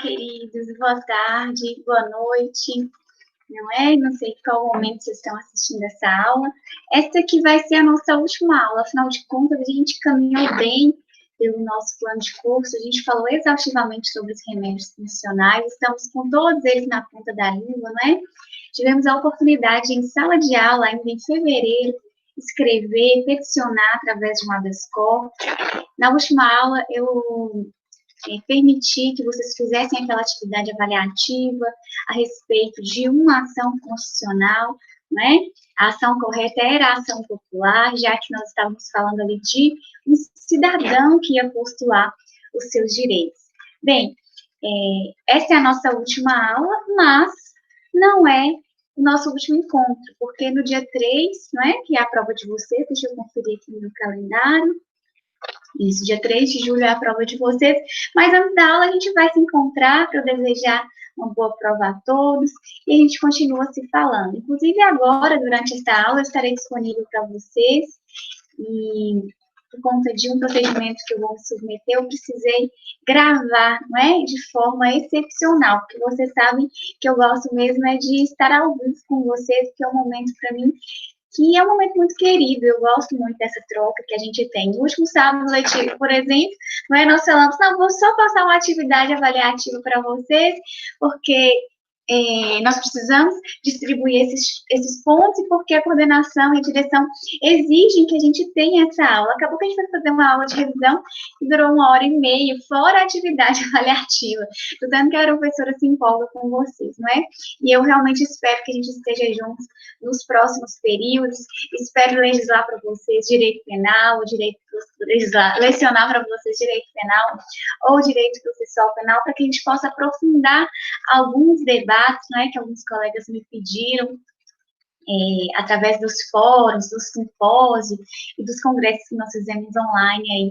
queridos, boa tarde, boa noite, não é? Não sei qual momento vocês estão assistindo essa aula. Essa aqui vai ser a nossa última aula, afinal de contas, a gente caminhou bem pelo nosso plano de curso, a gente falou exaustivamente sobre os remédios funcionais, estamos com todos eles na ponta da língua, né? Tivemos a oportunidade em sala de aula, ainda em fevereiro, escrever, peticionar através de um habeas corpus. Na última aula, eu permiti que vocês fizessem aquela atividade avaliativa a respeito de uma ação constitucional, né? A ação correta era a ação popular, já que nós estávamos falando ali de um cidadão que ia postular os seus direitos. Bem, essa é a nossa última aula, mas não é o nosso último encontro, porque no dia 3, não é, que é a prova de vocês, deixa eu conferir aqui no calendário. Isso, dia 3 de julho é a prova de vocês, mas antes da aula a gente vai se encontrar para eu desejar uma boa prova a todos, e a gente continua se falando. Inclusive agora, durante esta aula, eu estarei disponível para vocês, e por conta de um procedimento que eu vou me submeter, eu precisei gravar, não é, de forma excepcional, porque vocês sabem que eu gosto mesmo é de estar ao vivo com vocês, porque é um momento para mim que é um momento muito querido, eu gosto muito dessa troca que a gente tem. No último sábado letivo, por exemplo, nós falamos, não, vou só passar uma atividade avaliativa para vocês, porque nós precisamos distribuir esses pontos e porque a coordenação e a direção exigem que a gente tenha essa aula. Acabou que a gente foi fazer uma aula de revisão que durou 1h30, fora a atividade avaliativa. Portanto, que a professora se empolga com vocês, não é? E eu realmente espero que a gente esteja juntos nos próximos períodos. Espero legislar para vocês direito penal, lecionar para vocês direito penal ou direito processual penal, para que a gente possa aprofundar alguns debates, né, que alguns colegas me pediram, através dos fóruns, dos simpósios e dos congressos que nós fizemos online aí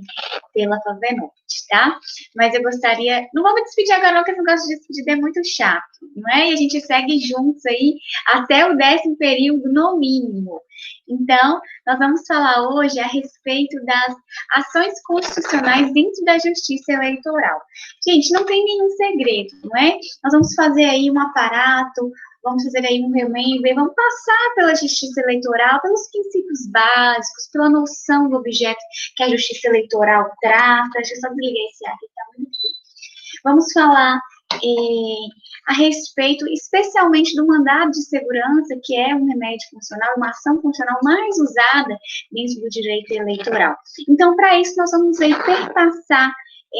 pela Favenort, tá? Mas eu gostaria, não vou me despedir agora não, porque esse negócio de despedir é muito chato, não é? E a gente segue juntos aí até o 10º período, no mínimo. Então, nós vamos falar hoje a respeito das ações constitucionais dentro da justiça eleitoral. Gente, não tem nenhum segredo, não é? Nós vamos fazer aí um aparato, vamos fazer aí um remendo, e vamos passar pela justiça eleitoral, pelos princípios básicos, pela noção do objeto que a justiça eleitoral trata. Deixa eu só desligar esse ar aqui, tá muito frio. Vamos falar a respeito, especialmente do mandado de segurança, que é um remédio funcional, uma ação funcional mais usada dentro do direito eleitoral. Então, para isso, nós vamos aí perpassar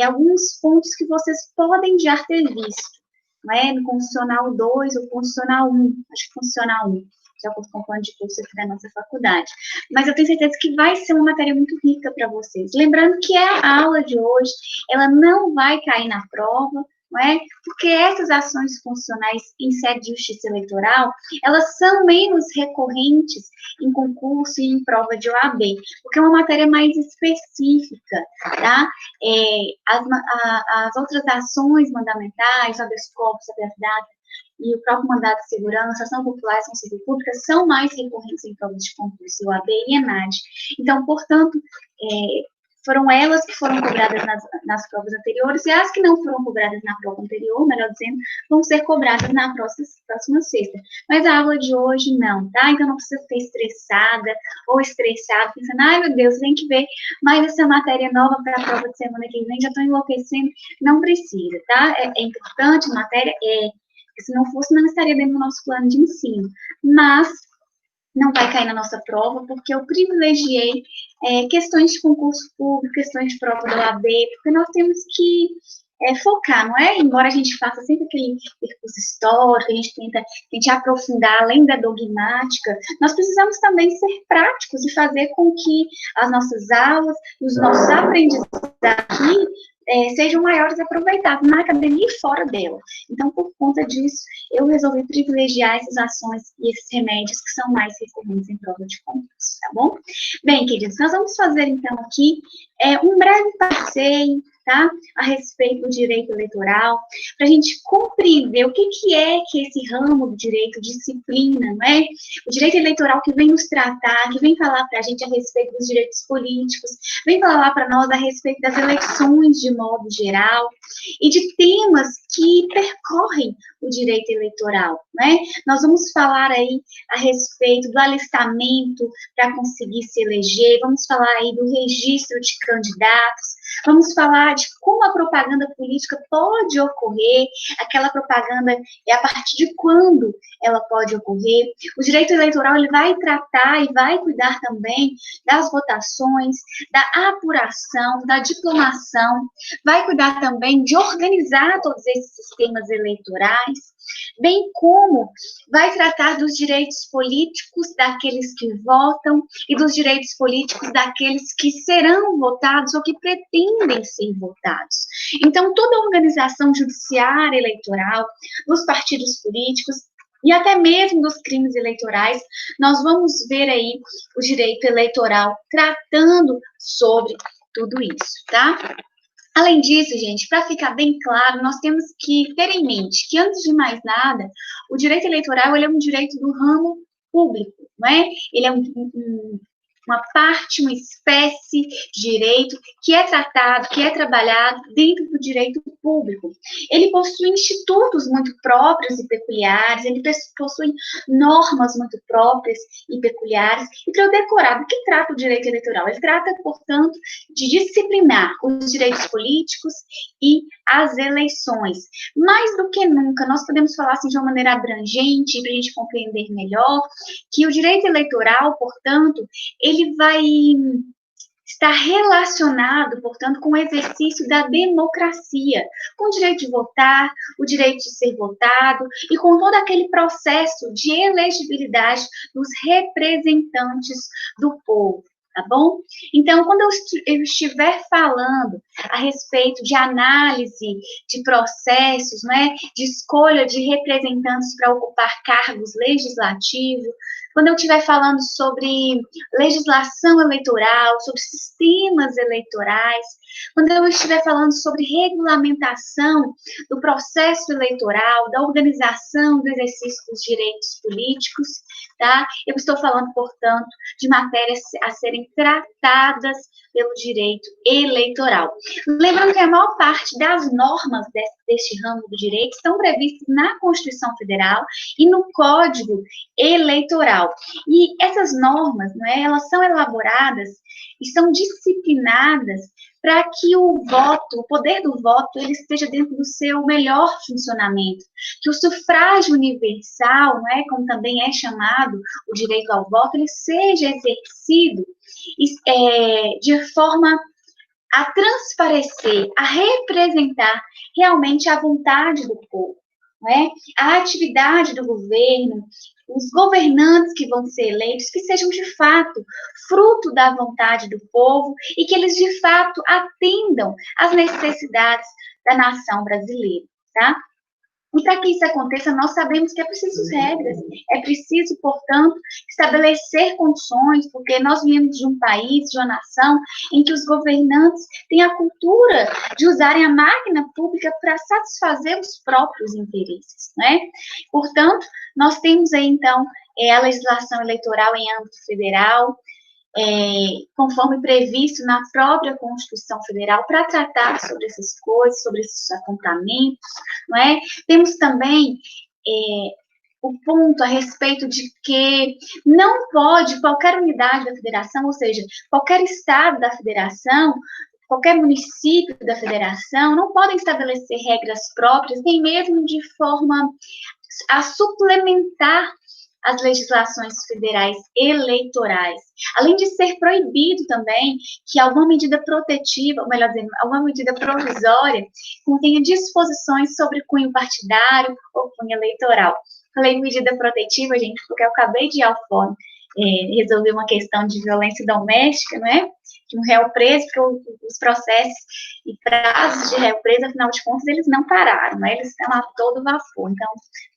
alguns pontos que vocês podem já ter visto. Não é? No Constitucional 2 ou Constitucional 1, acho que Constitucional 1, de acordo com o plano de curso aqui da nossa faculdade. Mas eu tenho certeza que vai ser uma matéria muito rica para vocês. Lembrando que a aula de hoje, ela não vai cair na prova, não é? Porque essas ações funcionais em sede de justiça eleitoral, elas são menos recorrentes em concurso e em prova de OAB, porque é uma matéria mais específica, tá? As outras ações mandamentais, habeas corpus, habeas data, e o próprio mandado de segurança, ação popular e ação civil pública, são mais recorrentes em provas de concurso, OAB e ENAD. Então, portanto, foram elas que foram cobradas nas provas anteriores, e as que não foram cobradas na prova anterior, melhor dizendo, vão ser cobradas na próxima sexta. Mas a aula de hoje não, tá? Então não precisa ficar estressada ou estressado, pensando, ai meu Deus, tem que ver mais essa matéria nova para a prova de semana que vem, já estou enlouquecendo. Não precisa, tá? É importante, a matéria se não fosse, não estaria dentro do nosso plano de ensino. Mas não vai cair na nossa prova, porque eu privilegiei questões de concurso público, questões de prova da OAB, porque nós temos que focar, não é? Embora a gente faça sempre aquele percurso histórico, a gente tente aprofundar além da dogmática, nós precisamos também ser práticos e fazer com que as nossas aulas e os nossos aprendizados aqui sejam maiores aproveitados na academia e fora dela. Então, por conta disso, eu resolvi privilegiar essas ações e esses remédios que são mais recorrentes em prova de concurso, tá bom? Bem, queridos, nós vamos fazer, então, aqui um breve passeio, tá? A respeito do direito eleitoral, para a gente compreender o que é que esse ramo do direito disciplina, não é? O direito eleitoral que vem nos tratar, que vem falar para a gente a respeito dos direitos políticos, vem falar para nós a respeito das eleições de modo geral, e de temas que percorrem o direito eleitoral, né? Nós vamos falar aí a respeito do alistamento para conseguir se eleger, vamos falar aí do registro de candidatos, vamos falar de como a propaganda política pode ocorrer, aquela propaganda é a partir de quando ela pode ocorrer. O direito eleitoral ele vai tratar e vai cuidar também das votações, da apuração, da diplomação, vai cuidar também de organizar todos esses sistemas eleitorais, bem como vai tratar dos direitos políticos daqueles que votam e dos direitos políticos daqueles que serão votados ou que pretendem ser votados. Então, toda a organização judiciária eleitoral, dos partidos políticos, e até mesmo dos crimes eleitorais, nós vamos ver aí o direito eleitoral tratando sobre tudo isso, tá? Além disso, gente, para ficar bem claro, nós temos que ter em mente que, antes de mais nada, o direito eleitoral ele é um direito do ramo público, não é? Ele é uma parte, uma espécie de direito que é tratado, que é trabalhado dentro do direito público. Ele possui institutos muito próprios e peculiares, ele possui normas muito próprias e peculiares. E para eu decorar, do que trata o direito eleitoral? Ele trata, portanto, de disciplinar os direitos políticos e as eleições. Mais do que nunca, nós podemos falar assim de uma maneira abrangente, para a gente compreender melhor, que o direito eleitoral, portanto, ele vai estar relacionado, portanto, com o exercício da democracia, com o direito de votar, o direito de ser votado e com todo aquele processo de elegibilidade dos representantes do povo. Tá bom? Então, quando eu estiver falando a respeito de análise de processos, né, de escolha de representantes para ocupar cargos legislativos, quando eu estiver falando sobre legislação eleitoral, sobre sistemas eleitorais, quando eu estiver falando sobre regulamentação do processo eleitoral, da organização do exercício dos direitos políticos, tá? Eu estou falando, portanto, de matérias a serem tratadas pelo direito eleitoral. Lembrando que a maior parte das normas deste ramo do direito estão previstas na Constituição Federal e no Código Eleitoral. E essas normas, né, elas são elaboradas e são disciplinadas para que o voto, o poder do voto, ele esteja dentro do seu melhor funcionamento, que o sufrágio universal, né, como também é chamado o direito ao voto, ele seja exercido de forma a transparecer, a representar realmente a vontade do povo, né? A atividade do governo, os governantes que vão ser eleitos, que sejam de fato fruto da vontade do povo e que eles de fato atendam às necessidades da nação brasileira, tá? E para que isso aconteça, nós sabemos que é preciso regras, é preciso, portanto, estabelecer condições, porque nós viemos de um país, de uma nação, em que os governantes têm a cultura de usarem a máquina pública para satisfazer os próprios interesses, né? Portanto, nós temos aí, então, a legislação eleitoral em âmbito federal, conforme previsto na própria Constituição Federal, para tratar sobre essas coisas, sobre esses apontamentos, não é? Temos também o ponto a respeito de que não pode qualquer unidade da federação, ou seja, qualquer estado da federação, qualquer município da federação, não podem estabelecer regras próprias, nem mesmo de forma a suplementar as legislações federais eleitorais, além de ser proibido também que alguma medida protetiva, ou melhor dizendo, alguma medida provisória contenha disposições sobre cunho partidário ou cunho eleitoral. Falei medida protetiva, gente, porque eu acabei de ir ao fórum resolver uma questão de violência doméstica, não é? De um réu preso, porque os processos e prazos de réu preso, afinal de contas, eles não pararam, né? Eles estão a todo vapor. Então,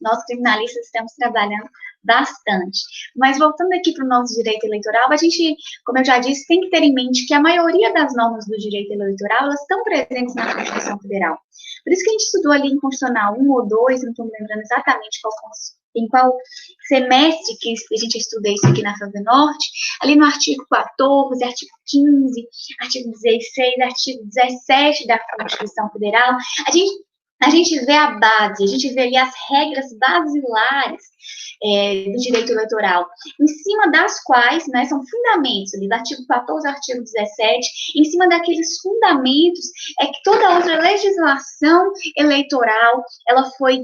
nós criminalistas estamos trabalhando bastante. Mas voltando aqui para o nosso direito eleitoral, a gente, como eu já disse, tem que ter em mente que a maioria das normas do direito eleitoral, elas estão presentes na Constituição Federal. Por isso que a gente estudou ali em Constitucional 1 ou 2, não estou me lembrando exatamente em qual semestre que a gente estuda isso aqui na FAV Norte, ali no artigo 14, artigo 15, artigo 16, artigo 17 da Constituição Federal, a gente a gente vê a base, a gente vê ali as regras basilares do direito eleitoral, em cima das quais, né, são fundamentos, ali, do artigo 14 ao artigo 17, em cima daqueles fundamentos é que toda outra legislação eleitoral, ela foi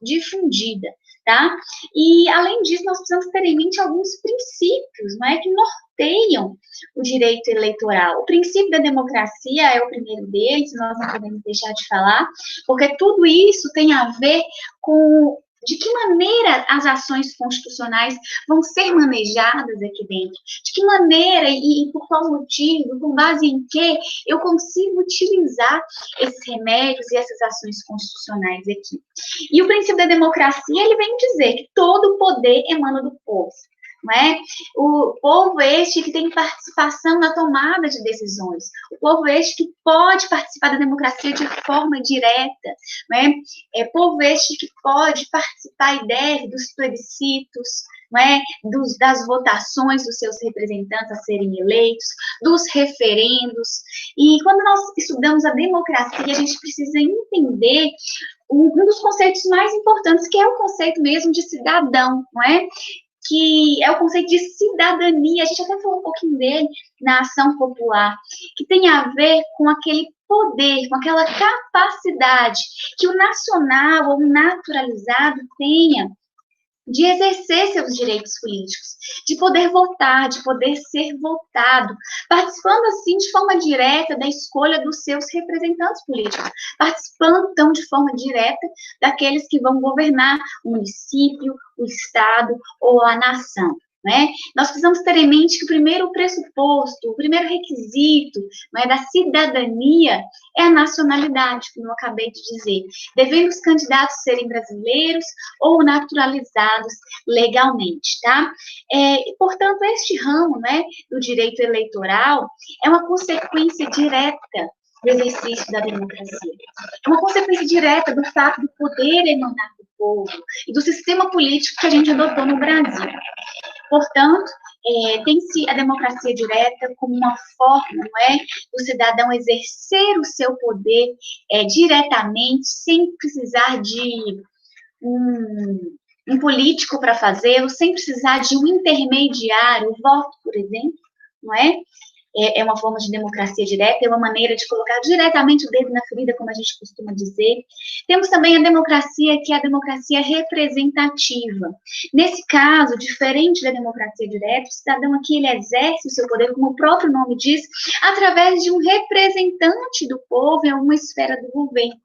difundida, tá? E, além disso, nós precisamos ter em mente alguns princípios, não é, que norteiam o direito eleitoral. O princípio da democracia é o primeiro deles, nós não podemos deixar de falar, porque tudo isso tem a ver com de que maneira as ações constitucionais vão ser manejadas aqui dentro, de que maneira e por qual motivo, com base em que eu consigo utilizar esses remédios e essas ações constitucionais aqui. E o princípio da democracia, ele vem dizer que todo o poder emana do povo. Não é? O povo este que tem participação na tomada de decisões, o povo este que pode participar da democracia de forma direta, não é? É povo este que pode participar e deve dos plebiscitos, não é? Das votações dos seus representantes a serem eleitos, dos referendos. E quando nós estudamos a democracia, a gente precisa entender um dos conceitos mais importantes, que é o conceito mesmo de cidadão, não é? Que é o conceito de cidadania, a gente até falou um pouquinho dele na ação popular, que tem a ver com aquele poder, com aquela capacidade que o nacional ou o naturalizado tenha de exercer seus direitos políticos, de poder votar, de poder ser votado, participando, assim, de forma direta da escolha dos seus representantes políticos, participando, então, de forma direta daqueles que vão governar o município, o estado ou a nação. Né? Nós precisamos ter em mente que o primeiro pressuposto, o primeiro requisito, né, da cidadania é a nacionalidade, como eu acabei de dizer, devendo os candidatos serem brasileiros ou naturalizados legalmente, tá? E, portanto, este ramo, né, do direito eleitoral é uma consequência direta do exercício da democracia. É uma consequência direta do fato do poder emanar do povo e do sistema político que a gente adotou no Brasil. Portanto, tem-se a democracia direta como uma forma, não é, do cidadão exercer o seu poder diretamente, sem precisar de um político para fazê-lo, sem precisar de um intermediário, o voto, por exemplo, não é? É uma forma de democracia direta, é uma maneira de colocar diretamente o dedo na ferida, como a gente costuma dizer. Temos também a democracia, que é a democracia representativa. Nesse caso, diferente da democracia direta, o cidadão aqui ele exerce o seu poder, como o próprio nome diz, através de um representante do povo em alguma esfera do governo.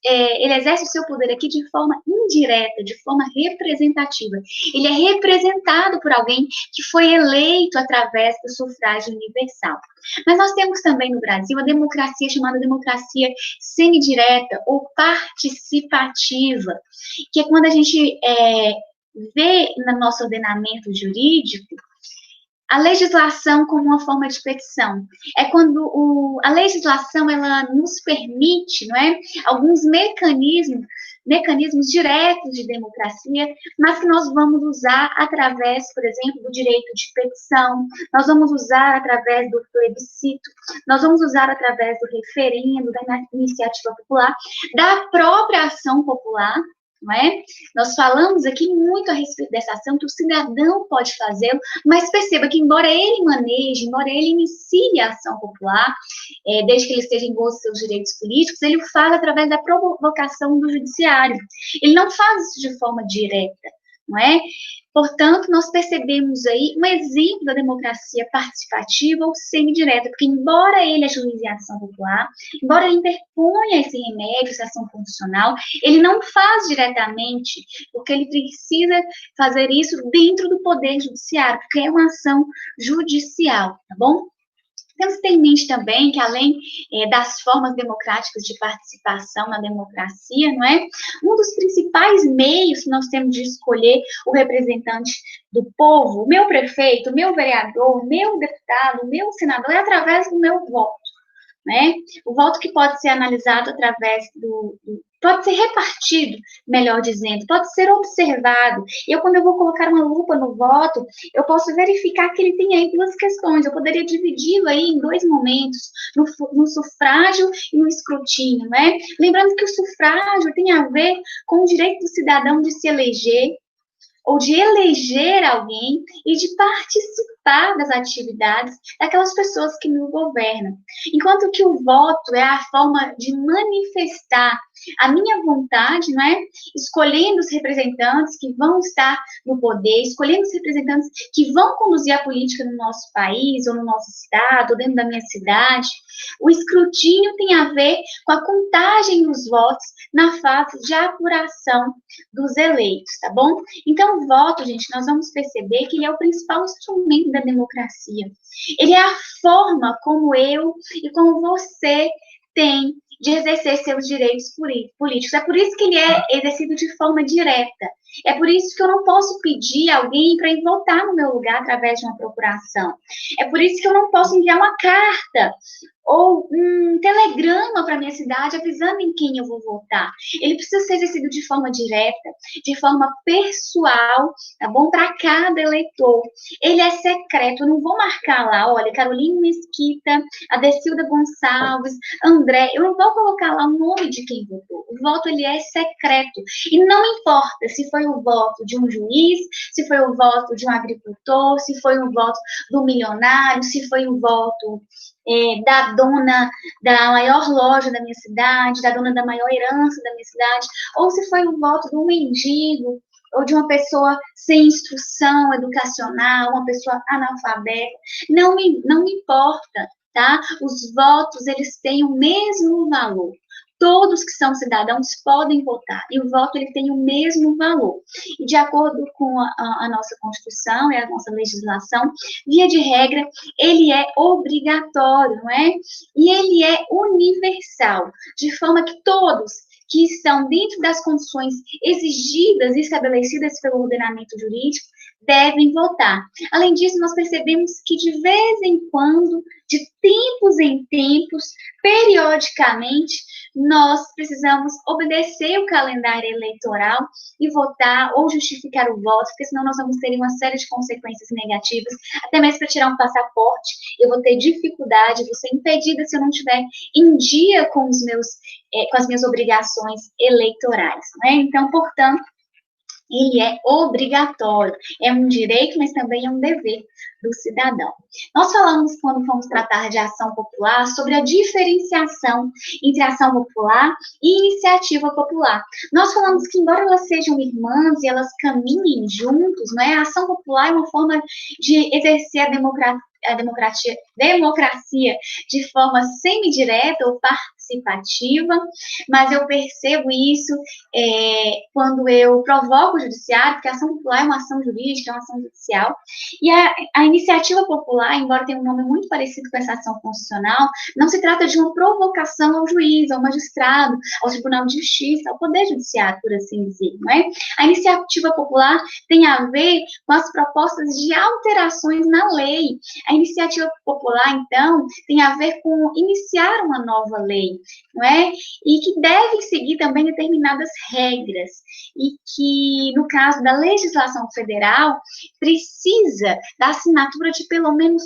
Ele exerce o seu poder aqui de forma indireta, de forma representativa. Ele é representado por alguém que foi eleito através do sufrágio universal. Mas nós temos também no Brasil a democracia chamada democracia semidireta ou participativa, que é quando a gente vê no nosso ordenamento jurídico a legislação como uma forma de petição. É quando a legislação ela nos permite, não é, alguns mecanismos diretos de democracia, mas que nós vamos usar através, por exemplo, do direito de petição, nós vamos usar através do plebiscito, nós vamos usar através do referendo, da iniciativa popular, da própria ação popular, não é? Nós falamos aqui muito a respeito dessa ação que o cidadão pode fazê-lo, mas perceba que, embora ele maneje, embora ele inicie a ação popular, desde que ele esteja em gozo dos seus direitos políticos, ele o faz através da provocação do judiciário. Ele não faz isso de forma direta, não é? Portanto, nós percebemos aí um exemplo da democracia participativa ou semidireta, porque embora ele ajuize a ação popular, embora ele interponha esse remédio, essa ação constitucional, ele não faz diretamente, porque ele precisa fazer isso dentro do poder judiciário, porque é uma ação judicial, tá bom? Temos que ter em mente também que, além das formas democráticas de participação na democracia, não é? Um dos principais meios que nós temos de escolher o representante do povo, o meu prefeito, o meu vereador, o meu deputado, o meu senador, é através do meu voto. né? O voto que pode ser analisado através pode ser repartido, melhor dizendo, pode ser observado. Quando eu vou colocar uma lupa no voto, eu posso verificar que ele tem aí duas questões. Eu poderia dividi-lo aí em dois momentos, no sufrágio e no escrutínio, né? Lembrando que o sufrágio tem a ver com o direito do cidadão de se eleger, ou de eleger alguém e de participar das atividades daquelas pessoas que nos governam. Enquanto que o voto é a forma de manifestar a minha vontade, não é? Escolhendo os representantes que vão estar no poder, escolhendo os representantes que vão conduzir a política no nosso país, ou no nosso estado, ou dentro da minha cidade. O escrutínio tem a ver com a contagem dos votos na fase de apuração dos eleitos, tá bom? Então, o voto, gente, nós vamos perceber que ele é o principal instrumento da democracia. Ele é a forma como eu e como você tem de exercer seus direitos políticos. É por isso que ele é exercido de forma direta. É por isso que eu não posso pedir alguém para ir votar no meu lugar através de uma procuração. É por isso que eu não posso enviar uma carta ou um telegrama para minha cidade avisando em quem eu vou votar. Ele precisa ser exercido de forma direta, de forma pessoal, tá bom? Para cada eleitor. Ele é secreto, eu não vou marcar lá, olha, Carolina Mesquita, Adecilda Gonçalves, André, eu não vou colocar lá o nome de quem votou. O voto, ele é secreto. E não importa se foi o voto de um juiz, se foi o voto de um agricultor, se foi o voto do milionário, se foi o voto da dona da maior loja da minha cidade, da dona da maior herança da minha cidade, ou se foi o voto de um mendigo, ou de uma pessoa sem instrução educacional, uma pessoa analfabeta, não me importa, tá? Os votos, eles têm o mesmo valor. Todos que são cidadãos podem votar, e o voto, ele tem o mesmo valor. E de acordo com a nossa Constituição e a nossa legislação, via de regra, ele é obrigatório, não é? E ele é universal, de forma que todos que estão dentro das condições exigidas e estabelecidas pelo ordenamento jurídico devem votar. Além disso, nós percebemos que de vez em quando, de tempos em tempos, periodicamente, nós precisamos obedecer o calendário eleitoral e votar ou justificar o voto, porque senão nós vamos ter uma série de consequências negativas, até mesmo para tirar um passaporte, eu vou ter dificuldade, vou ser impedida se eu não estiver em dia com com as minhas obrigações eleitorais, né? Então, portanto, ele é obrigatório, é um direito, mas também é um dever do cidadão. Nós falamos, quando fomos tratar de ação popular, sobre a diferenciação entre ação popular e iniciativa popular. Nós falamos que, embora elas sejam irmãs e elas caminhem juntos, né, a ação popular é uma forma de exercer a democracia de forma semidireta ou participativa, mas eu percebo isso quando eu provoco o judiciário, porque a ação popular é uma ação jurídica, é uma ação judicial, e a iniciativa popular, embora tenha um nome muito parecido com essa ação constitucional, não se trata de uma provocação ao juiz, ao magistrado, ao Tribunal de Justiça, ao Poder Judiciário, por assim dizer, não é? A iniciativa popular tem a ver com as propostas de alterações na lei. A iniciativa popular, então, tem a ver com iniciar uma nova lei, não é? E que devem seguir também determinadas regras, e que, no caso da legislação federal, precisa da assinatura de pelo menos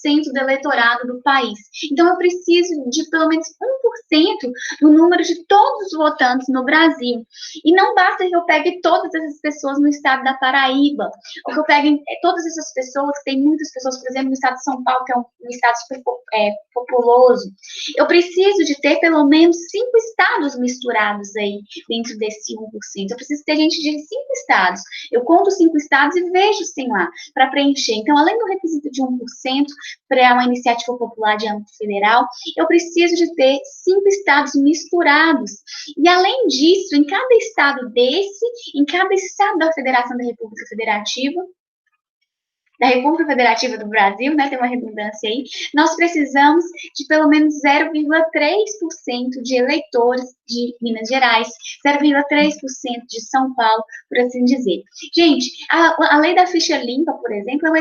1% do eleitorado do país. Então, eu preciso de pelo menos 1% do número de todos os votantes no Brasil. E não basta que eu pegue todas essas pessoas no estado da Paraíba, ou que eu pegue todas essas pessoas, que tem muitas pessoas, por exemplo, no estado de São Paulo, que é um estado super populoso. Eu preciso de ter pelo menos 5 estados misturados aí dentro desse 1%. Eu preciso ter gente de 5 estados. Eu conto 5 estados e vejo se tem lá para preencher. Então, além do requisito de 1% para uma iniciativa popular de âmbito federal, eu preciso de ter 5 estados misturados. E, além disso, em cada estado em cada estado da Federação da República Federativa, do Brasil, né, tem uma redundância aí, nós precisamos de pelo menos 0,3% de eleitores de Minas Gerais, 0,3% de São Paulo, por assim dizer. Gente, a lei da ficha limpa, por exemplo, é um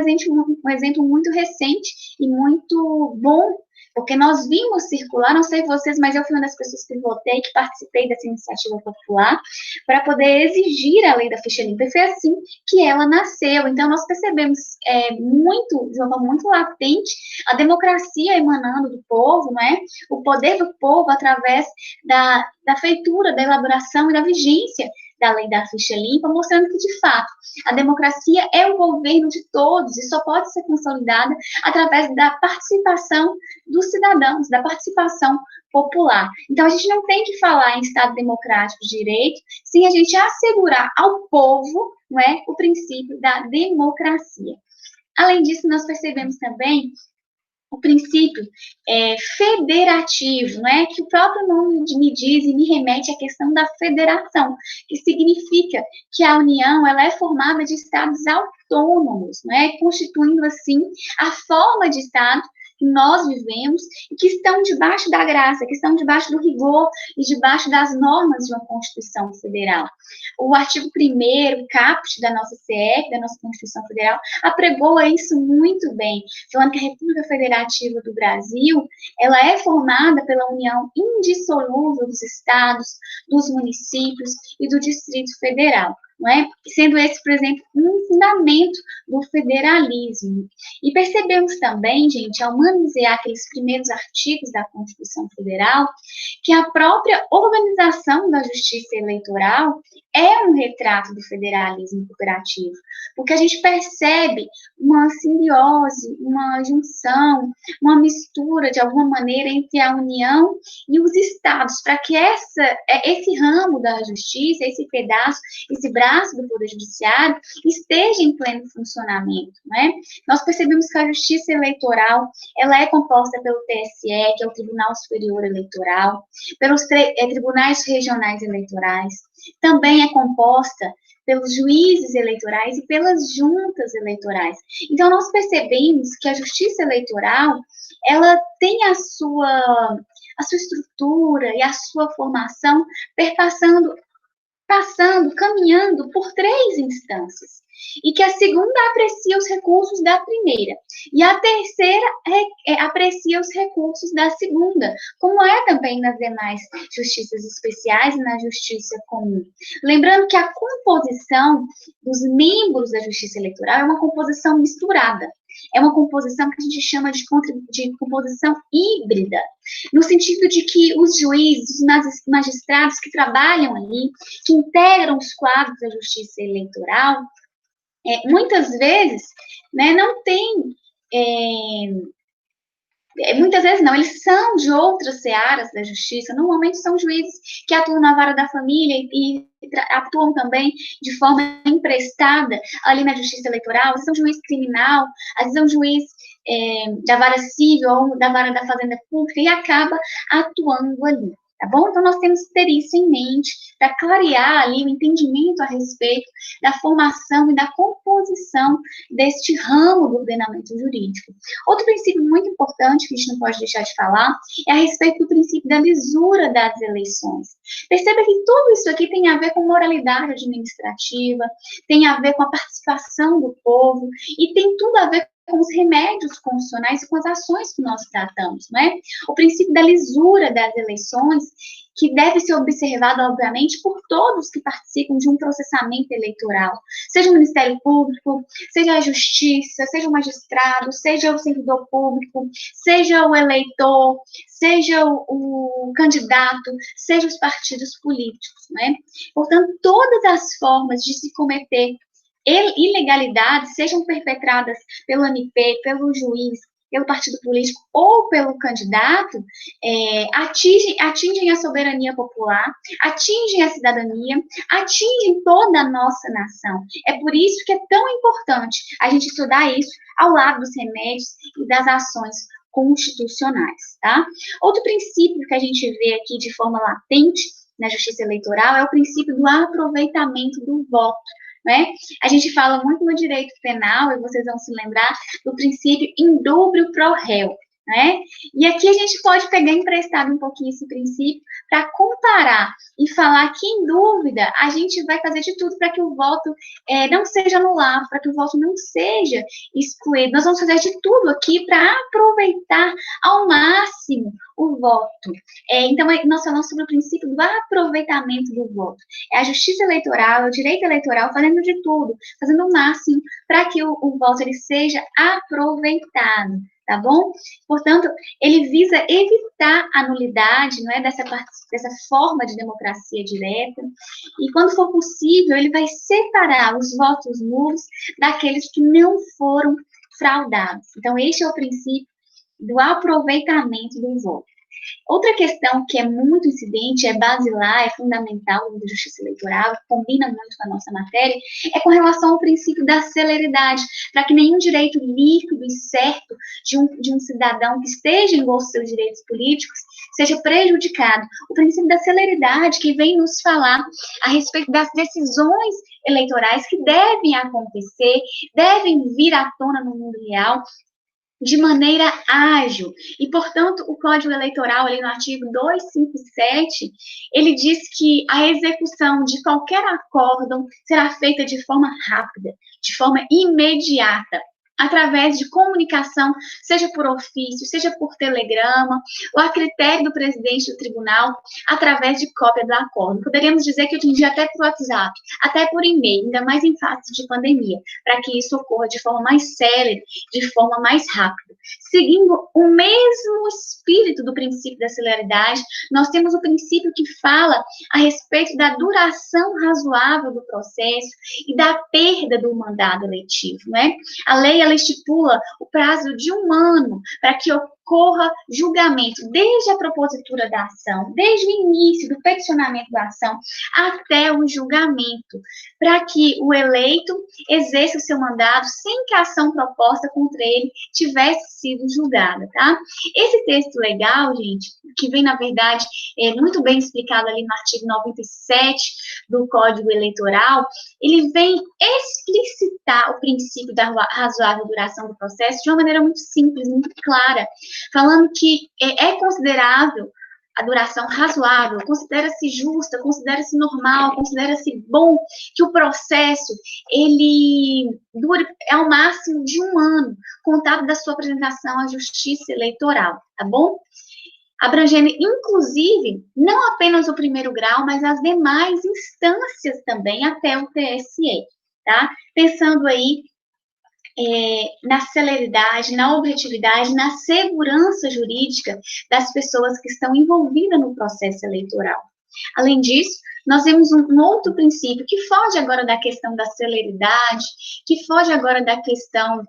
exemplo muito recente e muito bom Porque nós vimos circular, não sei vocês, mas eu fui uma das pessoas que votei, que participei dessa iniciativa popular, para poder exigir a lei da ficha limpa, e foi assim que ela nasceu. Então, nós percebemos muito, de uma forma muito latente, a democracia emanando do povo, não é? O poder do povo através da feitura, da elaboração e da vigência da lei da ficha limpa, mostrando que, de fato, a democracia é o governo de todos e só pode ser consolidada através da participação dos cidadãos, da participação popular. Então, a gente não tem que falar em Estado democrático de direito sem a gente assegurar ao povo, não é, o princípio da democracia. Além disso, nós percebemos também o princípio federativo, não é? Que o próprio nome me diz e me remete à questão da federação, que significa que a União ela é formada de estados autônomos, não é? Constituindo, assim, a forma de Estado que nós vivemos e que estão debaixo da graça, que estão debaixo do rigor e debaixo das normas de uma Constituição Federal. O artigo 1º, caput da nossa CF, da nossa Constituição Federal, apregoa isso muito bem, falando que a República Federativa do Brasil, ela é formada pela união indissolúvel dos estados, dos municípios e do Distrito Federal. Não é? Sendo esse, por exemplo, um fundamento do federalismo. E percebemos também, gente, ao manusear aqueles primeiros artigos da Constituição Federal, que a própria organização da justiça eleitoral é um retrato do federalismo cooperativo, porque a gente percebe uma simbiose, uma junção, uma mistura, de alguma maneira, entre a União e os estados, para que esse ramo da justiça, esse pedaço, esse braço do Poder Judiciário esteja em pleno funcionamento, né? Nós percebemos que a Justiça Eleitoral, ela é composta pelo TSE, que é o Tribunal Superior Eleitoral, pelos tribunais regionais eleitorais, também é composta pelos juízes eleitorais e pelas juntas eleitorais. Então, nós percebemos que a Justiça Eleitoral, ela tem a sua estrutura e a sua formação caminhando por 3 instâncias, e que a segunda aprecia os recursos da primeira, e a terceira aprecia os recursos da segunda, como é também nas demais justiças especiais e na justiça comum. Lembrando que a composição dos membros da justiça eleitoral é uma composição misturada, é uma composição que a gente chama de composição híbrida, no sentido de que os juízes, os magistrados que trabalham ali, que integram os quadros da justiça eleitoral, muitas vezes, né, não tem... muitas vezes não, eles são de outras searas da justiça, normalmente são juízes que atuam na vara da família e atuam também de forma emprestada ali na justiça eleitoral, às vezes são juiz criminal, às vezes são juiz da vara civil ou da vara da fazenda pública e acaba atuando ali. Tá bom? Então, nós temos que ter isso em mente para clarear ali o entendimento a respeito da formação e da composição deste ramo do ordenamento jurídico. Outro princípio muito importante que a gente não pode deixar de falar é a respeito do princípio da lisura das eleições. Perceba que tudo isso aqui tem a ver com moralidade administrativa, tem a ver com a participação do povo e tem tudo a ver com os remédios constitucionais e com as ações que nós tratamos, não é? O princípio da lisura das eleições, que deve ser observado, obviamente, por todos que participam de um processamento eleitoral, seja o Ministério Público, seja a Justiça, seja o magistrado, seja o servidor público, seja o eleitor, seja o candidato, seja os partidos políticos, né? Portanto, todas as formas de se cometer ilegalidades, sejam perpetradas pelo MP, pelo juiz, pelo partido político ou pelo candidato, atingem a soberania popular, atingem a cidadania, atingem toda a nossa nação. É por isso que é tão importante a gente estudar isso ao lado dos remédios e das ações constitucionais, tá? Outro princípio que a gente vê aqui de forma latente na justiça eleitoral é o princípio do aproveitamento do voto. Né? A gente fala muito no direito penal, e vocês vão se lembrar do princípio in dubio pro réu, né? E aqui a gente pode pegar emprestado um pouquinho esse princípio para comparar e falar que, em dúvida, a gente vai fazer de tudo para que o voto não seja anulado, para que o voto não seja excluído. Nós vamos fazer de tudo aqui para aproveitar ao máximo o voto. Então, nós falamos sobre o princípio do aproveitamento do voto. É a justiça eleitoral, é o direito eleitoral, fazendo de tudo, fazendo o máximo para que o voto ele seja aproveitado, tá bom? Portanto, ele visa evitar a nulidade, não é, dessa forma de democracia direta, e quando for possível, ele vai separar os votos nulos daqueles que não foram fraudados. Então, este é o princípio do aproveitamento do voto. Outra questão que é muito incidente, é basilar, é fundamental da justiça eleitoral, combina muito com a nossa matéria, é com relação ao princípio da celeridade, para que nenhum direito líquido e certo de um cidadão que esteja em gosto dos seus direitos políticos seja prejudicado. O princípio da celeridade que vem nos falar a respeito das decisões eleitorais que devem acontecer, devem vir à tona no mundo real, de maneira ágil. E, portanto, o Código Eleitoral, ali no artigo 257, ele diz que a execução de qualquer acórdão será feita de forma rápida, de forma imediata, através de comunicação, seja por ofício, seja por telegrama, ou a critério do presidente do tribunal, através de cópia do acordo. Poderíamos dizer que hoje em dia até por WhatsApp, até por e-mail, ainda mais em fase de pandemia, para que isso ocorra de forma mais célere, de forma mais rápida. Seguindo o mesmo espírito do princípio da celeridade, nós temos o princípio que fala a respeito da duração razoável do processo e da perda do mandado eletivo, né? A lei, ela estipula o prazo de 1 ano para que ocorra julgamento, desde a propositura da ação, desde o início do peticionamento da ação até o julgamento, para que o eleito exerça o seu mandato sem que a ação proposta contra ele tivesse sido julgada, tá? Esse texto legal, gente, que vem, na verdade, muito bem explicado ali no artigo 97 do Código Eleitoral, ele vem explicitar o princípio da razoável duração do processo de uma maneira muito simples, muito clara, falando que é considerável a duração razoável, considera-se justa, considera-se normal, considera-se bom que o processo, ele dure ao máximo de 1 ano, contado da sua apresentação à Justiça Eleitoral, tá bom? Abrangendo, inclusive, não apenas o primeiro grau, mas as demais instâncias também até o TSE, tá? Pensando aí na celeridade, na objetividade, na segurança jurídica das pessoas que estão envolvidas no processo eleitoral. Além disso, nós vemos um outro princípio que foge agora da questão da celeridade, que foge agora da questão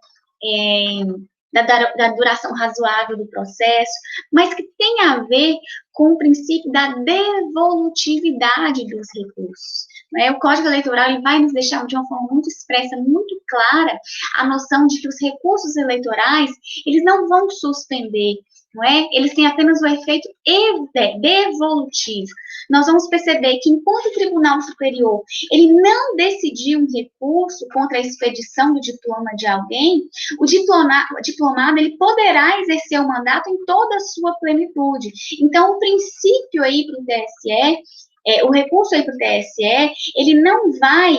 da duração razoável do processo, mas que tem a ver com o princípio da devolutividade dos recursos. O Código Eleitoral ele vai nos deixar de uma forma muito expressa, muito clara, a noção de que os recursos eleitorais, eles não vão suspender, não é? Eles têm apenas o efeito devolutivo. Nós vamos perceber que, enquanto o Tribunal Superior, ele não decidiu um recurso contra a expedição do diploma de alguém, o diplomado, ele poderá exercer o mandato em toda a sua plenitude. Então, o princípio aí para o TSE, o recurso aí para o TSE, ele não vai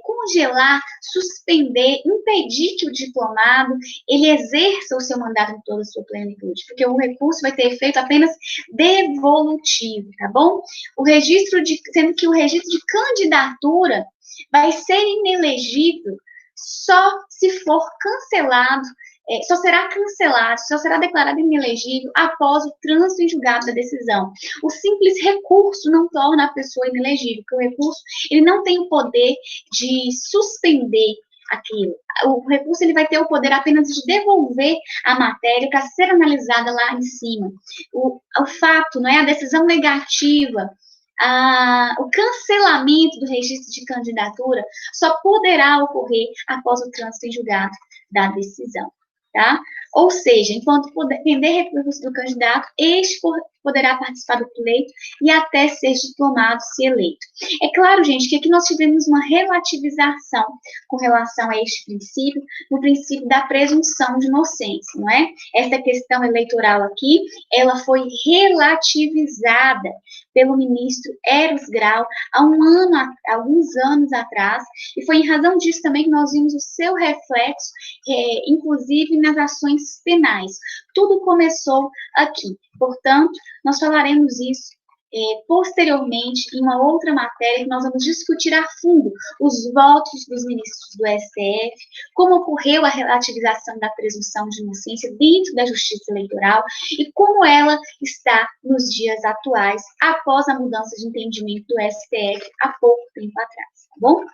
congelar, suspender, impedir que o diplomado ele exerça o seu mandato em toda a sua plenitude, porque o recurso vai ter efeito apenas devolutivo, tá bom? Sendo que o registro de candidatura vai ser inelegível só se for cancelado, só será cancelado, só será declarado inelegível após o trânsito em julgado da decisão. O simples recurso não torna a pessoa inelegível, porque o recurso ele não tem o poder de suspender aquilo. O recurso ele vai ter o poder apenas de devolver a matéria para ser analisada lá em cima. O fato, não é, a decisão negativa, o cancelamento do registro de candidatura só poderá ocorrer após o trânsito em julgado da decisão. Tá? Ou seja, enquanto depender recursos do candidato, este poderá participar do pleito e até ser diplomado, se eleito. É claro, gente, que aqui nós tivemos uma relativização com relação a este princípio, no princípio da presunção de inocência, não é? Essa questão eleitoral aqui, ela foi relativizada pelo ministro Eros Grau há alguns anos atrás, e foi em razão disso também que nós vimos o seu reflexo, inclusive nas ações penais. Tudo começou aqui. Portanto, nós falaremos isso posteriormente em uma outra matéria que nós vamos discutir a fundo os votos dos ministros do STF, como ocorreu a relativização da presunção de inocência dentro da justiça eleitoral e como ela está nos dias atuais, após a mudança de entendimento do STF há pouco tempo atrás, tá bom?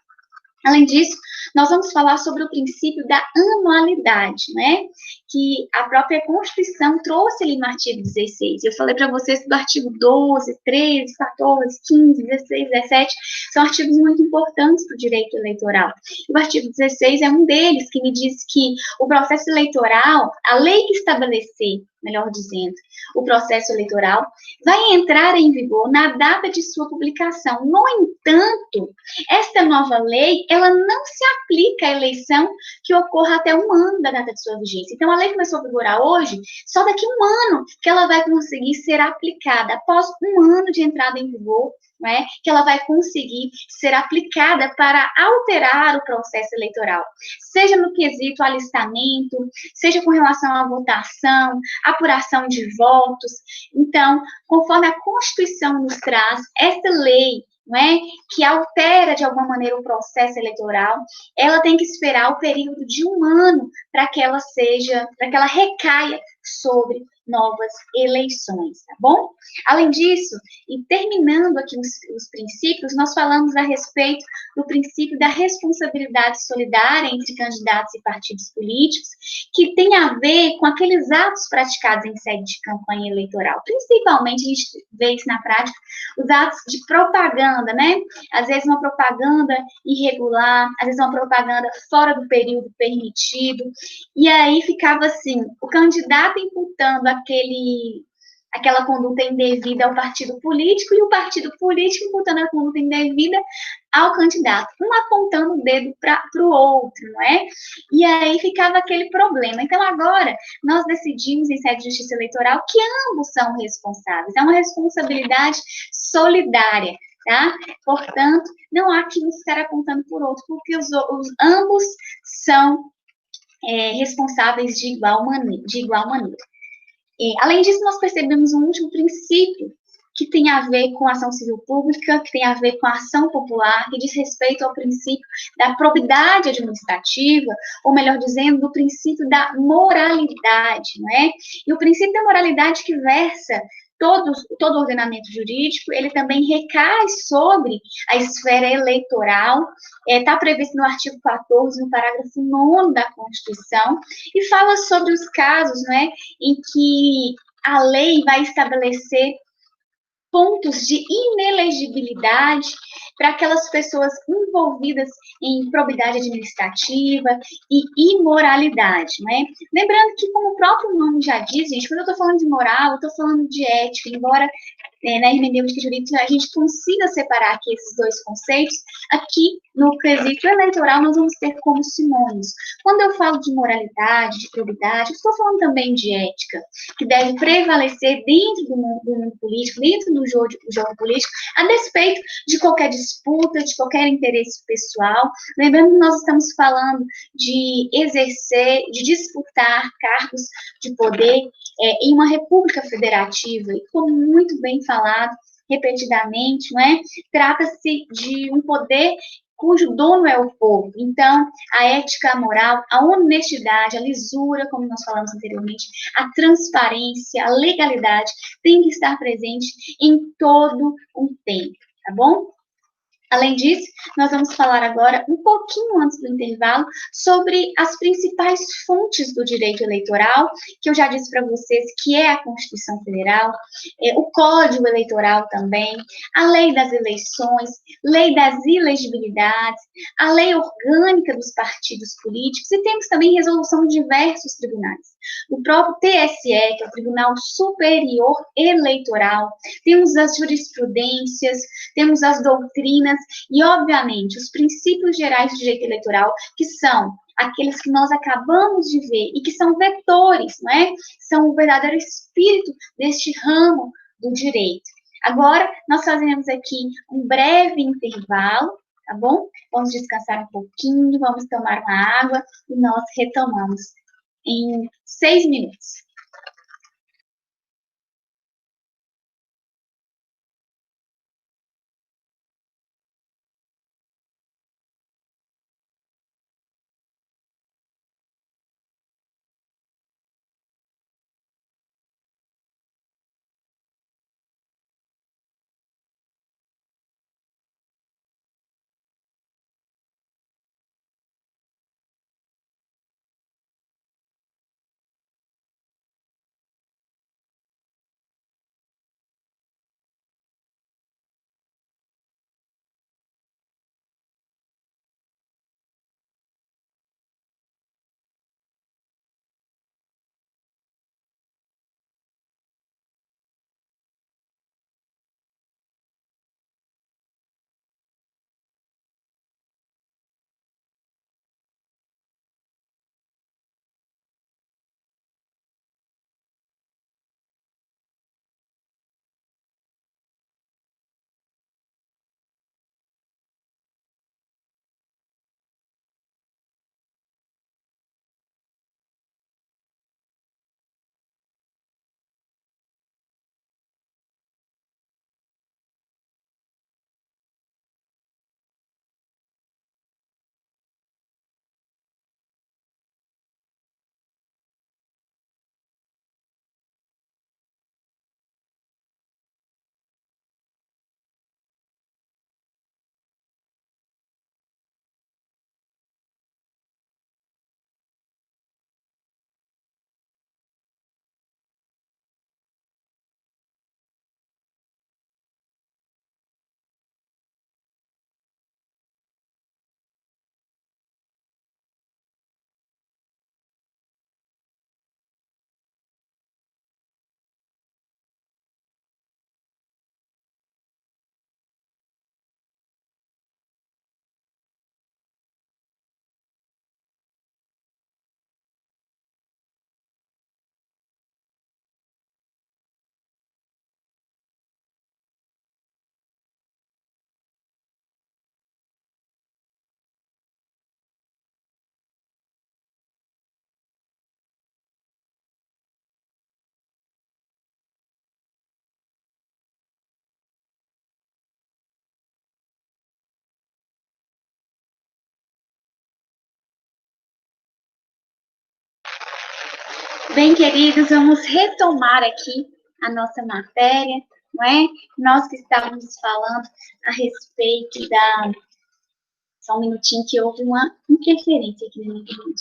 Além disso, nós vamos falar sobre o princípio da anualidade, né? Que a própria Constituição trouxe ali no artigo 16. Eu falei para vocês que do artigo 12, 13, 14, 15, 16, 17 são artigos muito importantes para o direito eleitoral. E o artigo 16 é um deles, que me diz que o processo eleitoral, a lei que estabelecer, melhor dizendo, o processo eleitoral, vai entrar em vigor na data de sua publicação. No entanto, esta nova lei, ela não se aplica à eleição que ocorra até um ano da data de sua vigência. Então, a lei começou a vigorar hoje, só daqui a um ano que ela vai conseguir ser aplicada, após um ano de entrada em vigor, né, que ela vai conseguir ser aplicada para alterar o processo eleitoral, seja no quesito alistamento, seja com relação à votação, apuração de votos. Então, conforme a Constituição nos traz, esta lei, né, que altera de alguma maneira o processo eleitoral, ela tem que esperar o período de um ano para que ela recaia sobre novas eleições, tá bom? Além disso, e terminando aqui os princípios, nós falamos a respeito do princípio da responsabilidade solidária entre candidatos e partidos políticos, que tem a ver com aqueles atos praticados em sede de campanha eleitoral. Principalmente, a gente vê isso na prática, os atos de propaganda, né? Às vezes uma propaganda irregular, às vezes uma propaganda fora do período permitido, e aí ficava assim, o candidato imputando aquela conduta indevida ao partido político e o partido político imputando a conduta indevida ao candidato, um apontando o dedo para o outro, não é? E aí ficava aquele problema. Então, agora, nós decidimos, em sede de justiça eleitoral, que ambos são responsáveis. É uma responsabilidade solidária, tá? Portanto, não há que um ficar apontando por outro, porque ambos são responsáveis de igual maneira. Além disso, nós percebemos um último princípio que tem a ver com a ação civil pública, que tem a ver com a ação popular, que diz respeito ao princípio da probidade administrativa, ou melhor dizendo, do princípio da moralidade, não é? E o princípio da moralidade que versa todo ordenamento jurídico, ele também recai sobre a esfera eleitoral, está previsto no artigo 14, no parágrafo 9º da Constituição, e fala sobre os casos, né, em que a lei vai estabelecer pontos de inelegibilidade para aquelas pessoas envolvidas em improbidade administrativa e imoralidade, né? Lembrando que, como o próprio nome já diz, gente, quando eu estou falando de moral, eu estou falando de ética, embora na hermenêutica jurídica a gente consiga separar aqui esses dois conceitos, aqui no quesito eleitoral nós vamos ter como sinônimos. Quando eu falo de moralidade, de probidade, eu estou falando também de ética, que deve prevalecer dentro do mundo político, dentro do jogo político, a despeito de qualquer disputa, de qualquer interesse pessoal. Lembrando que nós estamos falando de exercer, de disputar cargos de poder em uma república federativa, e como muito bem falado repetidamente, não é? Trata-se de um poder cujo dono é o povo. Então, a ética, a moral, a honestidade, a lisura, como nós falamos anteriormente, a transparência, a legalidade, tem que estar presente em todo o tempo, tá bom? Além disso, nós vamos falar agora, um pouquinho antes do intervalo, sobre as principais fontes do direito eleitoral, que eu já disse para vocês que é a Constituição Federal, o Código Eleitoral também, a Lei das Eleições, Lei das Ilegibilidades, a Lei Orgânica dos Partidos Políticos, e temos também resolução de diversos tribunais. o próprio TSE, que é o Tribunal Superior Eleitoral, temos as jurisprudências, temos as doutrinas e, obviamente, os princípios gerais de direito eleitoral, que são aqueles que nós acabamos de ver e que são vetores, não é? São o verdadeiro espírito deste ramo do direito. Agora, nós fazemos aqui um breve intervalo, tá bom? Vamos descansar um pouquinho, vamos tomar uma água e nós retomamos em 6 minutos. Bem, queridos, vamos retomar aqui a nossa matéria, não é? Nós que estávamos falando a respeito da... Só um minutinho que houve uma interferência aqui na minha internet.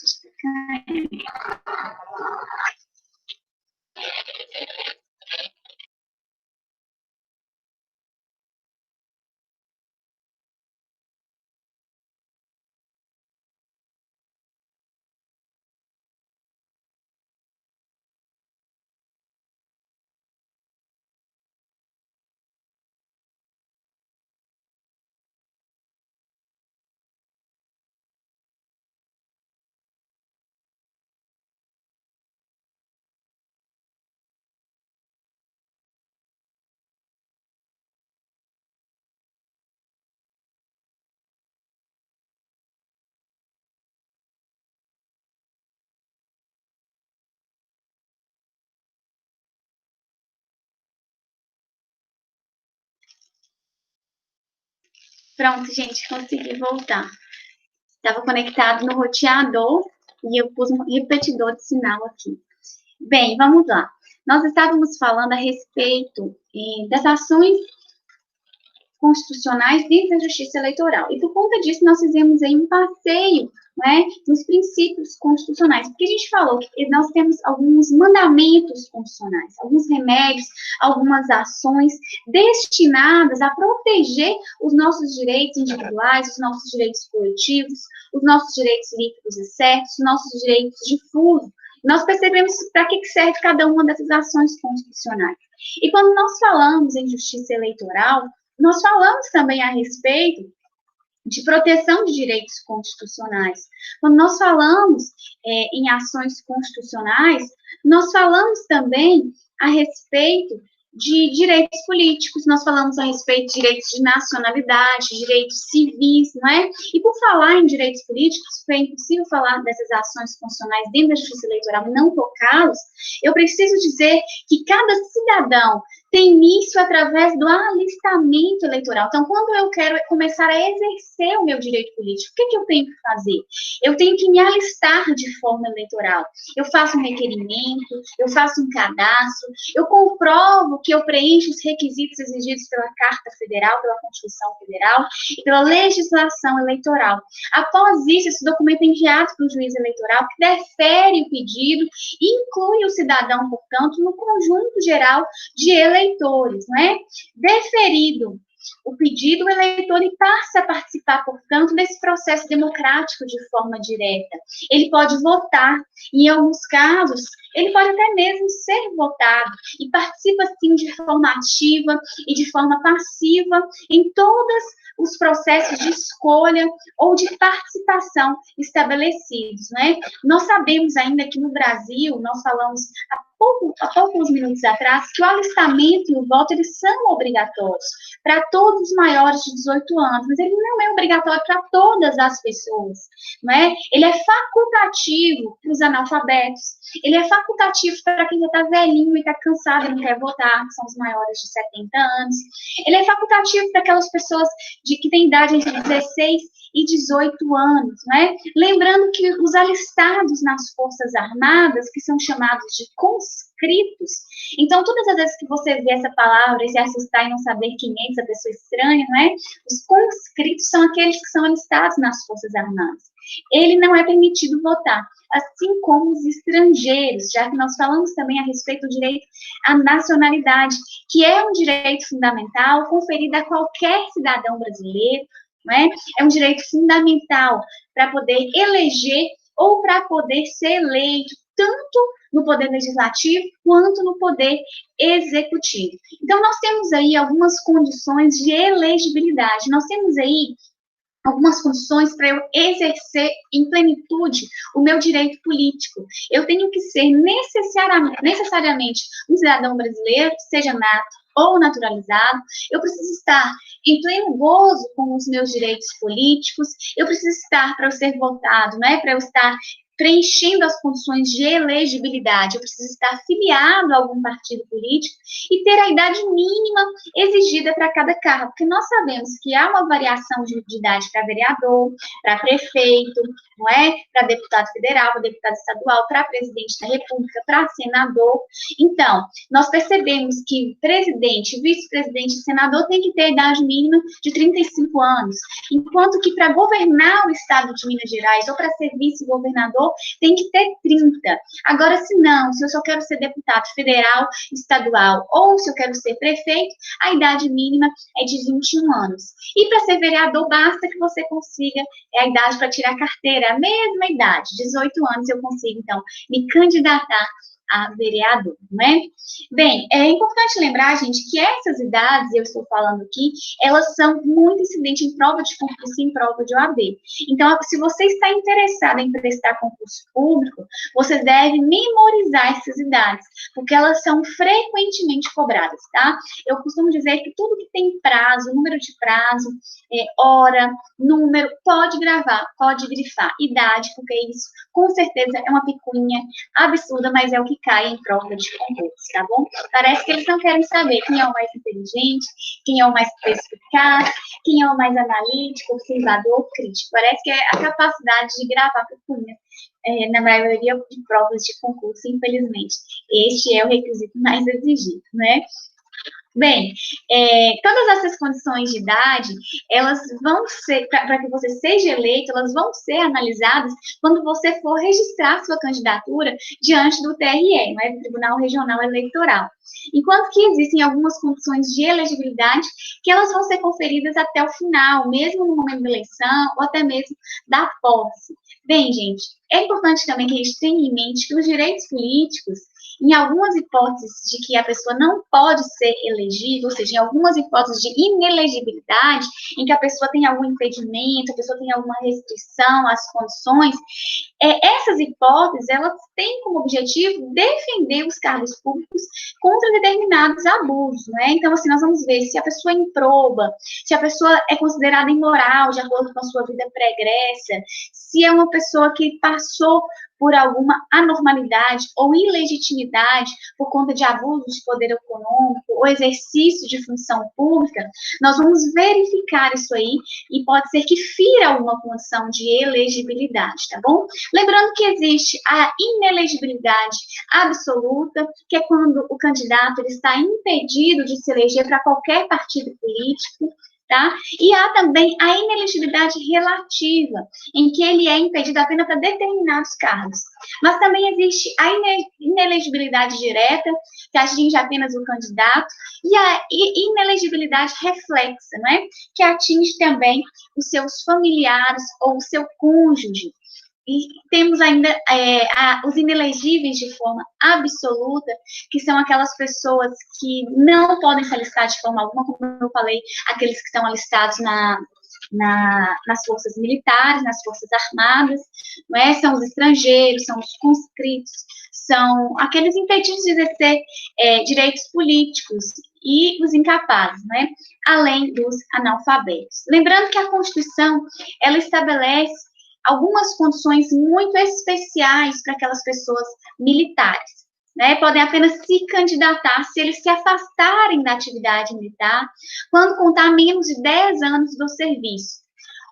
Pronto, gente, consegui voltar. Estava conectado no roteador e eu pus um repetidor de sinal aqui. Bem, vamos lá. Nós estávamos falando a respeito das ações constitucionais dentro da justiça eleitoral. E por conta disso, nós fizemos aí um passeio, né, nos princípios constitucionais, porque a gente falou que nós temos alguns mandamentos constitucionais, alguns remédios, algumas ações destinadas a proteger os nossos direitos individuais, os nossos direitos coletivos, os nossos direitos líquidos e certos, os nossos direitos difusos. nós percebemos para que serve cada uma dessas ações constitucionais. E quando nós falamos em justiça eleitoral, nós falamos também a respeito de proteção de direitos constitucionais. Quando nós falamos em ações constitucionais, nós falamos também a respeito de direitos políticos, nós falamos a respeito de direitos de nacionalidade, direitos civis, não é? E por falar em direitos políticos, foi impossível falar dessas ações constitucionais dentro da justiça eleitoral, não tocá-los, eu preciso dizer que cada cidadão tem início através do alistamento eleitoral. Então, quando eu quero começar a exercer o meu direito político, o que eu tenho que fazer? Eu tenho que me alistar de forma eleitoral. Eu faço um requerimento, eu faço um cadastro, eu comprovo que eu preencho os requisitos exigidos pela Carta Federal, pela Constituição Federal e pela legislação eleitoral. Após isso, esse documento é enviado para o juiz eleitoral, que defere o pedido e inclui o cidadão, portanto, no conjunto geral de eleitores, não é? Deferido o pedido, o eleitor passa a participar, portanto, desse processo democrático de forma direta. Ele pode votar, em alguns casos, ele pode até mesmo ser votado, e participa, sim, de forma ativa e de forma passiva em todos os processos de escolha ou de participação estabelecidos, né? Nós sabemos ainda que no Brasil, nós falamos há poucos minutos atrás, que o alistamento e o voto, eles são obrigatórios para todos os maiores de 18 anos, mas ele não é obrigatório para todas as pessoas, não é? Ele é facultativo para os analfabetos, ele é facultativo para quem já está velhinho e está cansado e não quer votar, que são os maiores de 70 anos, ele é facultativo para aquelas pessoas que têm idade entre 16 e 18 anos, né? Lembrando que os alistados nas Forças Armadas, que são chamados de conscritos, então, todas as vezes que você vê essa palavra e se assustar e não saber quem é essa pessoa estranha, né? Os conscritos são aqueles que são alistados nas Forças Armadas. Ele não é permitido votar, assim como os estrangeiros, já que nós falamos também a respeito do direito à nacionalidade, que é um direito fundamental conferido a qualquer cidadão brasileiro, né? É um direito fundamental para poder eleger ou para poder ser eleito, tanto no poder legislativo quanto no poder executivo. Então, nós temos aí algumas condições de elegibilidade, nós temos aí algumas condições para eu exercer em plenitude o meu direito político. Eu tenho que ser necessariamente um cidadão brasileiro, seja nato ou naturalizado, eu preciso estar em pleno gozo com os meus direitos políticos, eu preciso estar para eu ser votado, não é? Para eu estar preenchendo as condições de elegibilidade, eu preciso estar afiliado a algum partido político e ter a idade mínima exigida para cada cargo, porque nós sabemos que há uma variação de idade para vereador, para prefeito, não é? Para deputado federal, para deputado estadual, para presidente da República, para senador. Então, nós percebemos que presidente, vice-presidente e senador tem que ter a idade mínima de 35 anos, enquanto que para governar o estado de Minas Gerais ou para ser vice-governador tem que ter 30. Agora, se eu só quero ser deputado federal, estadual, ou se eu quero ser prefeito, a idade mínima é de 21 anos. E para ser vereador, basta que você consiga a idade para tirar carteira, a mesma idade, 18 anos eu consigo, então, me candidatar a vereador, não é? Bem, é importante lembrar, gente, que essas idades, eu estou falando aqui, elas são muito incidentes em prova de concurso e em prova de OAB. Então, se você está interessado em prestar concurso público, você deve memorizar essas idades, porque elas são frequentemente cobradas, tá? Eu costumo dizer que tudo que tem prazo, número de prazo, hora, número, pode gravar, pode grifar idade, porque isso, com certeza, é uma picuinha absurda, mas é o que cai em prova de concurso, tá bom? Parece que eles não querem saber quem é o mais inteligente, quem é o mais perspicaz, quem é o mais analítico, observador, crítico. Parece que é a capacidade de gravar picuinha na maioria de provas de concurso, infelizmente. Este é o requisito mais exigido, né? Bem, todas essas condições de idade, elas vão ser, para que você seja eleito, elas vão ser analisadas quando você for registrar sua candidatura diante do TRE, não é? Do Tribunal Regional Eleitoral. Enquanto que existem algumas condições de elegibilidade que elas vão ser conferidas até o final, mesmo no momento da eleição ou até mesmo da posse. Bem, gente, é importante também que a gente tenha em mente que os direitos políticos, em algumas hipóteses de que a pessoa não pode ser elegível, ou seja, em algumas hipóteses de inelegibilidade, em que a pessoa tem algum impedimento, a pessoa tem alguma restrição às condições, essas hipóteses, elas têm como objetivo defender os cargos públicos contra determinados abusos, né? Então, assim, nós vamos ver se a pessoa é improba, se a pessoa é considerada imoral de acordo com a sua vida pregressa, se é uma pessoa que passou por alguma anormalidade ou ilegitimidade por conta de abuso de poder econômico ou exercício de função pública, nós vamos verificar isso aí e pode ser que fira alguma condição de elegibilidade, tá bom? Lembrando que existe a inelegibilidade absoluta, que é quando o candidato ele está impedido de se eleger para qualquer partido político, tá? E há também a inelegibilidade relativa, em que ele é impedido apenas para determinados cargos. Mas também existe a inelegibilidade direta, que atinge apenas o candidato, e a inelegibilidade reflexa, né? Que atinge também os seus familiares ou o seu cônjuge. E temos ainda os inelegíveis de forma absoluta, que são aquelas pessoas que não podem se alistar de forma alguma, como eu falei, aqueles que estão alistados nas forças militares, nas forças armadas, não é? São os estrangeiros, são os conscritos, são aqueles impedidos de exercer direitos políticos e os incapazes, né? Além dos analfabetos. Lembrando que a Constituição, ela estabelece algumas condições muito especiais para aquelas pessoas militares, né? Podem apenas se candidatar se eles se afastarem da atividade militar quando contar menos de 10 anos do serviço.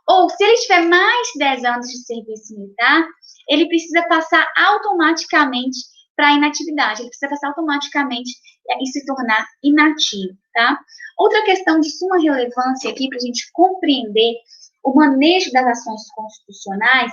Ou, se ele tiver mais de 10 anos de serviço militar, ele precisa passar automaticamente para a inatividade, ele precisa passar automaticamente e se tornar inativo, tá? Outra questão de suma relevância aqui para a gente compreender o manejo das ações constitucionais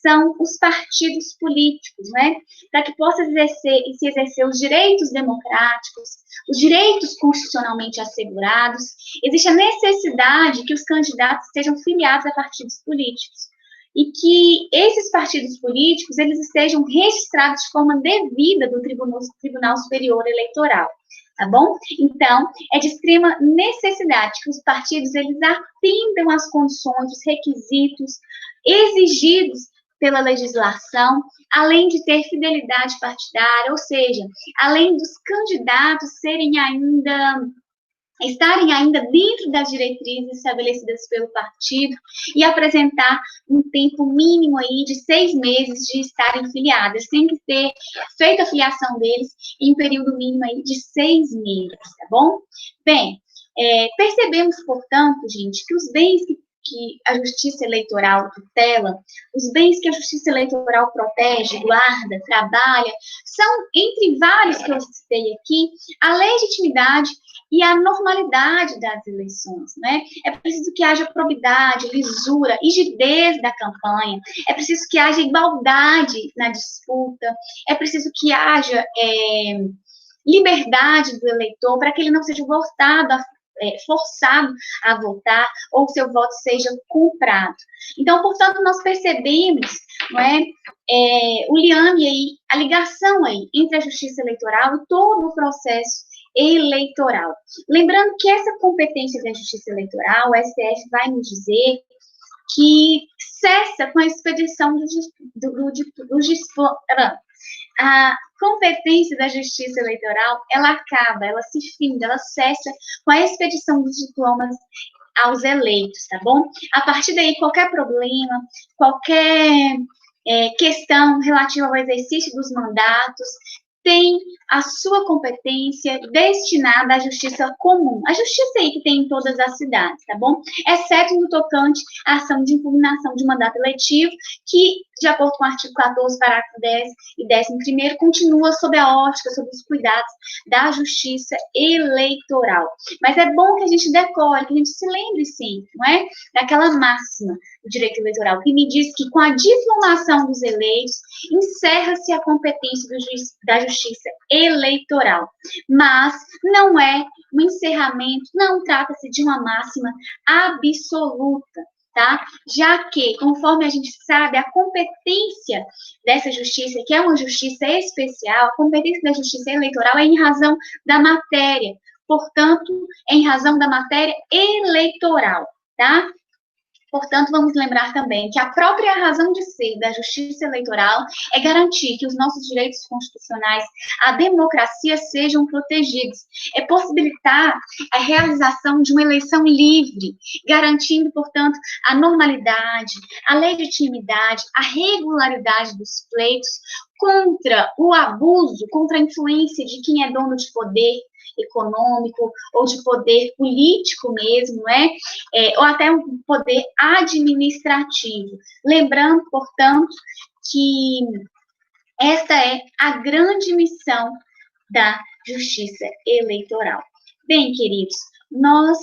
são os partidos políticos, né? Para que possa se exercer os direitos democráticos, os direitos constitucionalmente assegurados, existe a necessidade que os candidatos sejam filiados a partidos políticos e que esses partidos políticos eles estejam registrados de forma devida do Tribunal Superior Eleitoral. Tá bom? Então, é de extrema necessidade que os partidos eles atendam às condições, os requisitos exigidos pela legislação, além de ter fidelidade partidária, ou seja, além dos candidatos estarem ainda dentro das diretrizes estabelecidas pelo partido e apresentar um tempo mínimo aí de 6 meses de estarem filiados. Tem que ter feito a filiação deles em um período mínimo aí de 6 meses, tá bom? Bem, percebemos, portanto, gente, que os bens que a Justiça Eleitoral tutela, os bens que a Justiça Eleitoral protege, guarda, trabalha, são, entre vários que eu citei aqui, a legitimidade e a normalidade das eleições, né? É preciso que haja probidade, lisura, rigidez da campanha, é preciso que haja igualdade na disputa, é preciso que haja liberdade do eleitor para que ele não seja forçado a votar ou que seu voto seja comprado. Então, portanto, nós percebemos, não é, o liame aí, a ligação aí entre a Justiça Eleitoral e todo o processo eleitoral. Lembrando que essa competência da Justiça Eleitoral, o STF vai nos dizer que cessa com a expedição a competência da Justiça Eleitoral, ela acaba, ela se finda, ela cessa com a expedição dos diplomas aos eleitos, tá bom? A partir daí, qualquer problema, qualquer questão relativa ao exercício dos mandatos, tem a sua competência destinada à justiça comum, a justiça aí que tem em todas as cidades, tá bom? Exceto no tocante à ação de impugnação de mandato eletivo, que, de acordo com o artigo 14, parágrafo 10 e 11º, continua sob a ótica, sob os cuidados da justiça eleitoral. Mas é bom que a gente decore, que a gente se lembre sempre, não é? Daquela máxima do direito eleitoral, que me diz que com a diplomação dos eleitos, encerra-se a competência da Justiça Eleitoral. Mas não é um encerramento, não trata-se de uma máxima absoluta, tá? Já que, conforme a gente sabe, a competência dessa justiça, que é uma justiça especial, a competência da justiça eleitoral é em razão da matéria, portanto, é em razão da matéria eleitoral, tá? Portanto, vamos lembrar também que a própria razão de ser da justiça eleitoral é garantir que os nossos direitos constitucionais, a democracia, sejam protegidos. É possibilitar a realização de uma eleição livre, garantindo, portanto, a normalidade, a legitimidade, a regularidade dos pleitos contra o abuso, contra a influência de quem é dono de poder econômico ou de poder político mesmo, ou até um poder administrativo. Lembrando, portanto, que esta é a grande missão da Justiça Eleitoral. Bem, queridos, nós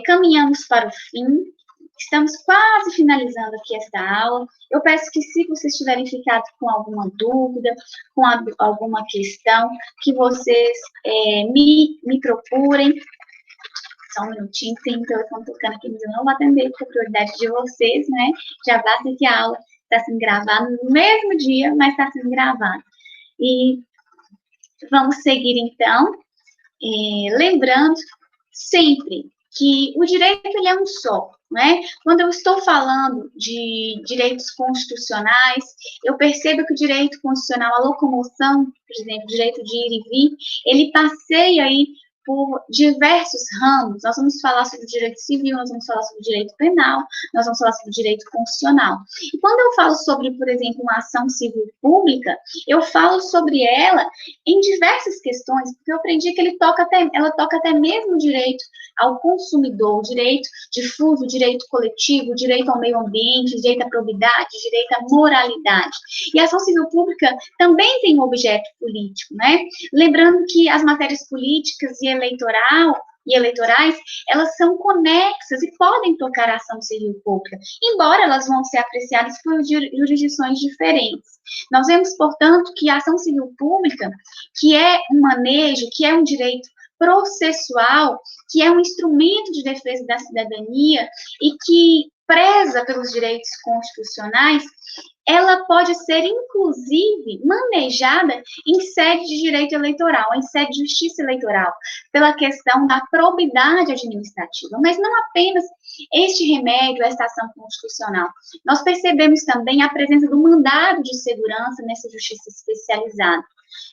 caminhamos para o fim, estamos quase finalizando aqui esta aula. Eu peço que, se vocês tiverem ficado com alguma dúvida, com alguma questão, que vocês me procurem. Só um minutinho, tem o telefone tocando aqui, mas eu não vou atender por prioridade de vocês, né? Já basta que a aula está sendo gravada no mesmo dia, mas está sendo gravada. E vamos seguir, então, lembrando sempre que o direito ele é um só, né? Quando eu estou falando de direitos constitucionais, eu percebo que o direito constitucional, a locomoção, por exemplo, o direito de ir e vir, ele passeia aí por diversos ramos. Nós vamos falar sobre o direito civil, nós vamos falar sobre o direito penal, nós vamos falar sobre o direito constitucional. E quando eu falo sobre, por exemplo, uma ação civil pública, eu falo sobre ela em diversas questões, porque eu aprendi que ela toca até mesmo o direito ao consumidor, o direito difuso, o direito coletivo, o direito ao meio ambiente, o direito à probidade, o direito à moralidade. E a ação civil pública também tem um objeto político, né? Lembrando que as matérias políticas e eleitorais, elas são conexas e podem tocar a ação civil pública, embora elas vão ser apreciadas por jurisdições diferentes. Nós vemos, portanto, que a ação civil pública, que é um manejo, que é um direito processual, que é um instrumento de defesa da cidadania e que preza pelos direitos constitucionais, ela pode ser, inclusive, manejada em sede de direito eleitoral, em sede de justiça eleitoral, pela questão da probidade administrativa, mas não apenas este remédio, esta ação constitucional. Nós percebemos também a presença do mandado de segurança nessa justiça especializada,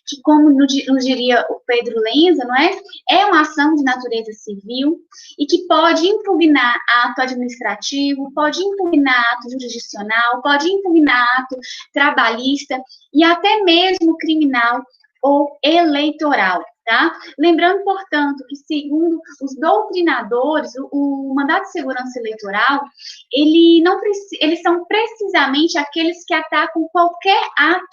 que, como nos diria o Pedro Lenza, não é? É uma ação de natureza civil e que pode impugnar ato administrativo, pode impugnar ato jurisdicional, pode impugnar ato trabalhista e até mesmo criminal ou eleitoral. Tá? Lembrando, portanto, que, segundo os doutrinadores, o mandato de segurança eleitoral, eles são precisamente aqueles que atacam qualquer ato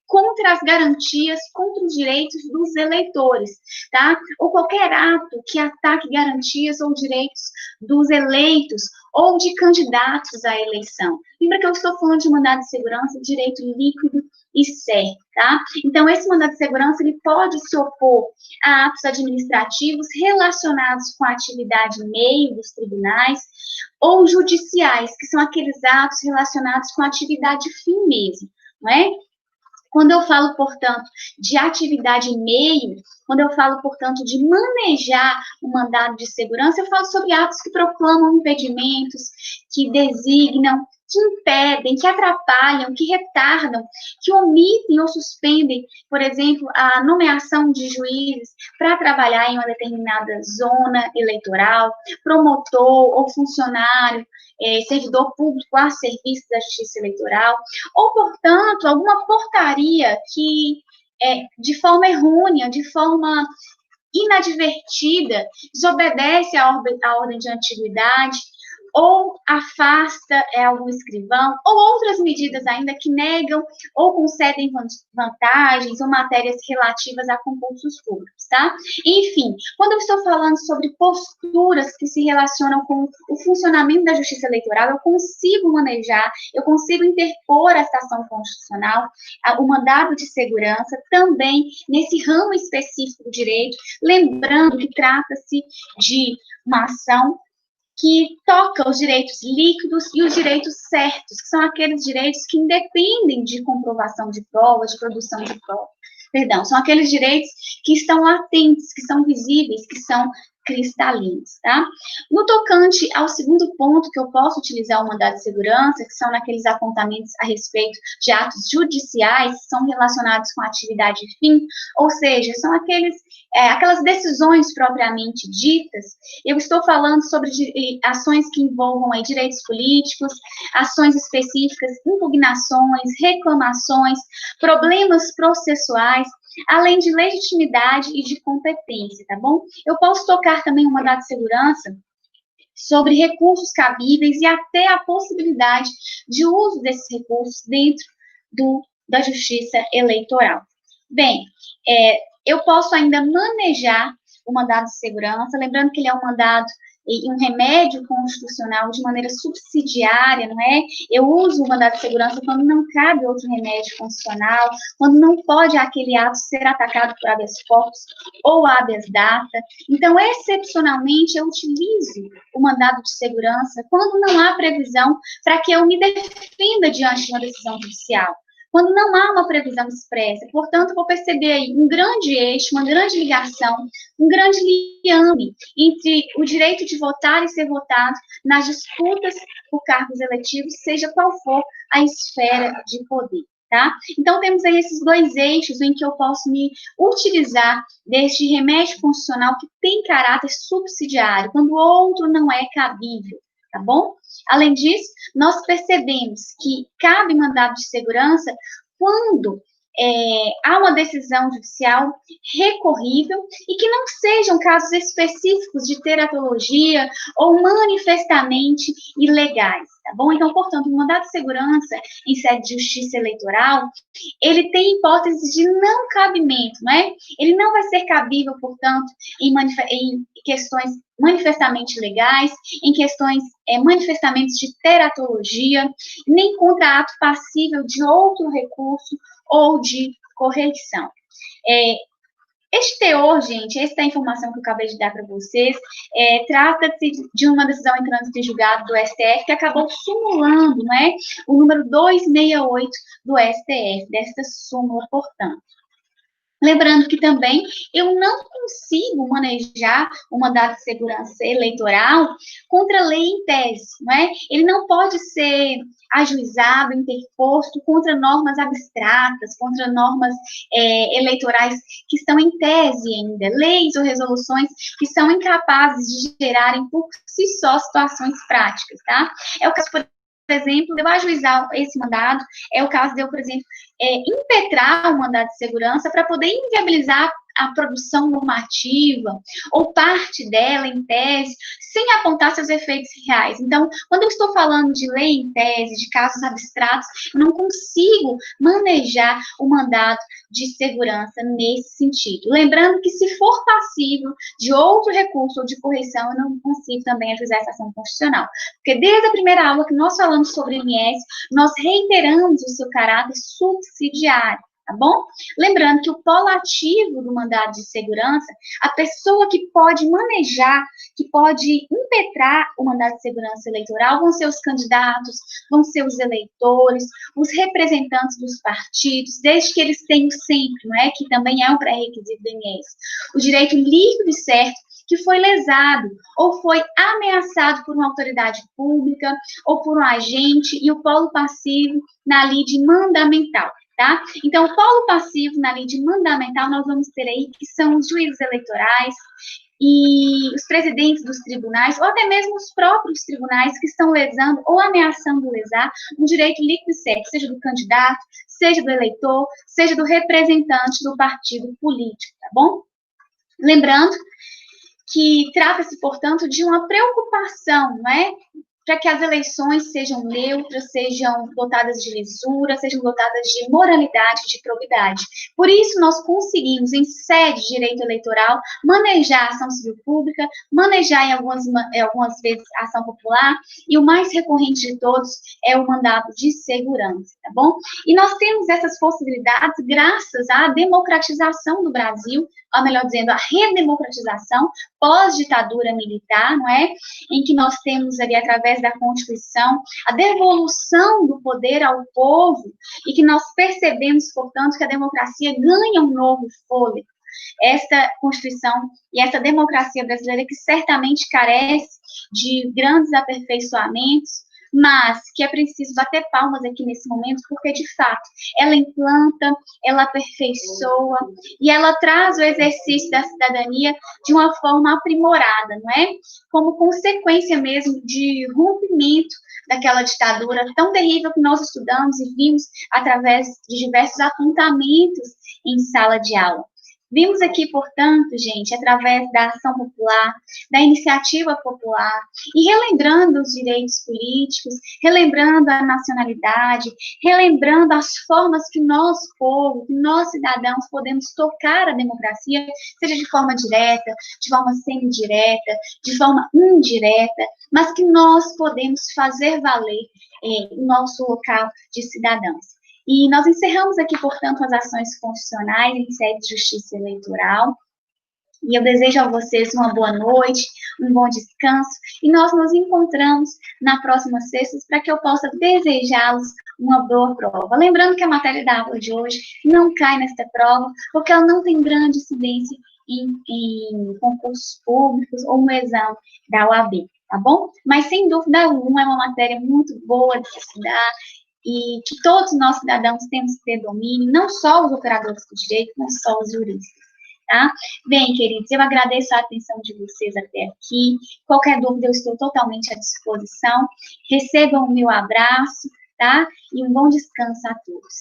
contra as garantias, contra os direitos dos eleitores, tá? Ou qualquer ato que ataque garantias ou direitos dos eleitos ou de candidatos à eleição. Lembra que eu estou falando de mandado de segurança, direito líquido e certo, tá? Então, esse mandado de segurança, ele pode se opor a atos administrativos relacionados com a atividade meio dos tribunais ou judiciais, que são aqueles atos relacionados com a atividade fim mesmo, não é? Quando eu falo, portanto, de atividade meio, quando eu falo, portanto, de manejar o mandado de segurança, eu falo sobre atos que proclamam impedimentos, que designam, que impedem, que atrapalham, que retardam, que omitem ou suspendem, por exemplo, a nomeação de juízes para trabalhar em uma determinada zona eleitoral, promotor ou funcionário, servidor público a serviço da Justiça Eleitoral, ou, portanto, alguma portaria que, de forma errônea, de forma inadvertida, desobedece à ordem de antiguidade, ou afasta algum escrivão, ou outras medidas ainda que negam ou concedem vantagens ou matérias relativas a concursos públicos, tá? Enfim, quando eu estou falando sobre posturas que se relacionam com o funcionamento da justiça eleitoral, eu consigo manejar, eu consigo interpor a ação constitucional, o mandado de segurança, também nesse ramo específico do direito, lembrando que trata-se de uma ação que toca os direitos líquidos e os direitos certos, que são aqueles direitos que independem de comprovação de provas, de produção de provas. Perdão, são aqueles direitos que estão latentes, que são visíveis, que são cristalinos, tá? No tocante ao segundo ponto que eu posso utilizar o mandado de segurança, que são naqueles apontamentos a respeito de atos judiciais que são relacionados com a atividade fim, ou seja, são aquelas decisões propriamente ditas. Eu estou falando sobre ações que envolvam aí direitos políticos, ações específicas, impugnações, reclamações, problemas processuais, além de legitimidade e de competência, tá bom? Eu posso tocar também um mandado de segurança sobre recursos cabíveis e até a possibilidade de uso desses recursos dentro da justiça eleitoral. Bem, eu posso ainda manejar o mandado de segurança, lembrando que ele é um mandado e um remédio constitucional de maneira subsidiária, não é? Eu uso o mandado de segurança quando não cabe outro remédio constitucional, quando não pode aquele ato ser atacado por habeas corpus ou habeas data. Então, excepcionalmente, eu utilizo o mandado de segurança quando não há previsão para que eu me defenda diante de uma decisão judicial. Quando não há uma previsão expressa. Portanto, vou perceber aí um grande eixo, uma grande ligação, um grande liame entre o direito de votar e ser votado nas disputas por cargos eletivos, seja qual for a esfera de poder, tá? Então, temos aí esses dois eixos em que eu posso me utilizar deste remédio constitucional que tem caráter subsidiário, quando o outro não é cabível, tá bom? Além disso, nós percebemos que cabe mandado de segurança quando há uma decisão judicial recorrível e que não sejam casos específicos de teratologia ou manifestamente ilegais, tá bom? Então, portanto, o mandado de segurança em sede de justiça eleitoral, ele tem hipótese de não cabimento, né? Ele não vai ser cabível, portanto, em questões manifestamente legais, em questões manifestamente de teratologia, nem contra ato passível de outro recurso ou de correição. Este teor, gente, essa é a informação que eu acabei de dar para vocês, trata-se de uma decisão em trânsito em julgado do STF que acabou sumulando, né, o número 268 do STF, desta súmula, portanto. Lembrando que também eu não consigo manejar o mandado de segurança eleitoral contra a lei em tese, não é? Ele não pode ser ajuizado, interposto contra normas abstratas, contra normas eleitorais que estão em tese ainda, leis ou resoluções que são incapazes de gerarem por si só situações práticas, tá? É o caso, por exemplo, de eu ajuizar esse mandado, é o caso de eu, por exemplo, impetrar o mandado de segurança para poder inviabilizar a produção normativa, ou parte dela, em tese, sem apontar seus efeitos reais. Então, quando eu estou falando de lei em tese, de casos abstratos, eu não consigo manejar o mandado de segurança nesse sentido. Lembrando que, se for passível de outro recurso ou de correção, eu não consigo também ajuizar essa ação constitucional. Porque desde a primeira aula que nós falamos sobre MS, nós reiteramos o seu caráter subsidiário, tá bom? Lembrando que o polo ativo do mandado de segurança, a pessoa que pode manejar, que pode impetrar o mandado de segurança eleitoral, vão ser os candidatos, vão ser os eleitores, os representantes dos partidos, desde que eles tenham sempre, não é? Que também é um pré-requisito do INSS, o direito líquido e certo que foi lesado ou foi ameaçado por uma autoridade pública ou por um agente, e o polo passivo na lide mandamental, tá? Então, o polo passivo na lide mandamental, nós vamos ter aí que são os juízes eleitorais e os presidentes dos tribunais, ou até mesmo os próprios tribunais que estão lesando ou ameaçando lesar um direito líquido e certo, seja do candidato, seja do eleitor, seja do representante do partido político, tá bom? Lembrando que trata-se, portanto, de uma preocupação, não é? para que as eleições sejam neutras, sejam dotadas de lisura, sejam dotadas de moralidade, de probidade. Por isso, nós conseguimos, em sede de direito eleitoral, manejar a ação civil pública, manejar, em algumas vezes, a ação popular, e o mais recorrente de todos é o mandato de segurança, tá bom? E nós temos essas possibilidades graças à democratização do Brasil, ou melhor dizendo, a redemocratização pós-ditadura militar, não é? Em que nós temos ali, através da Constituição, a devolução do poder ao povo, e que nós percebemos, portanto, que a democracia ganha um novo fôlego. Esta Constituição e essa democracia brasileira, que certamente carece de grandes aperfeiçoamentos, mas que é preciso bater palmas aqui nesse momento, porque, de fato, ela implanta, ela aperfeiçoa, e ela traz o exercício da cidadania de uma forma aprimorada, não é? Como consequência mesmo de rompimento daquela ditadura tão terrível que nós estudamos e vimos através de diversos apontamentos em sala de aula. Vimos aqui, portanto, gente, através da ação popular, da iniciativa popular, e relembrando os direitos políticos, relembrando a nacionalidade, relembrando as formas que nós, povo, que nós, cidadãos, podemos tocar a democracia, seja de forma direta, de forma semidireta, de forma indireta, mas que nós podemos fazer valer o nosso local de cidadãos. E nós encerramos aqui, portanto, as ações constitucionais em sede de justiça eleitoral. E eu desejo a vocês uma boa noite, um bom descanso, e nós nos encontramos na próxima sexta para que eu possa desejá-los uma boa prova. Lembrando que a matéria da aula de hoje não cai nesta prova, porque ela não tem grande incidência em concursos públicos ou no exame da UAB, tá bom? Mas, sem dúvida alguma, é uma matéria muito boa de se estudar, e que todos nós, cidadãos, temos que ter domínio, não só os operadores do direito, não só os juristas, tá? Bem, queridos, eu agradeço a atenção de vocês até aqui. Qualquer dúvida, eu estou totalmente à disposição. Recebam o meu abraço, tá? E um bom descanso a todos.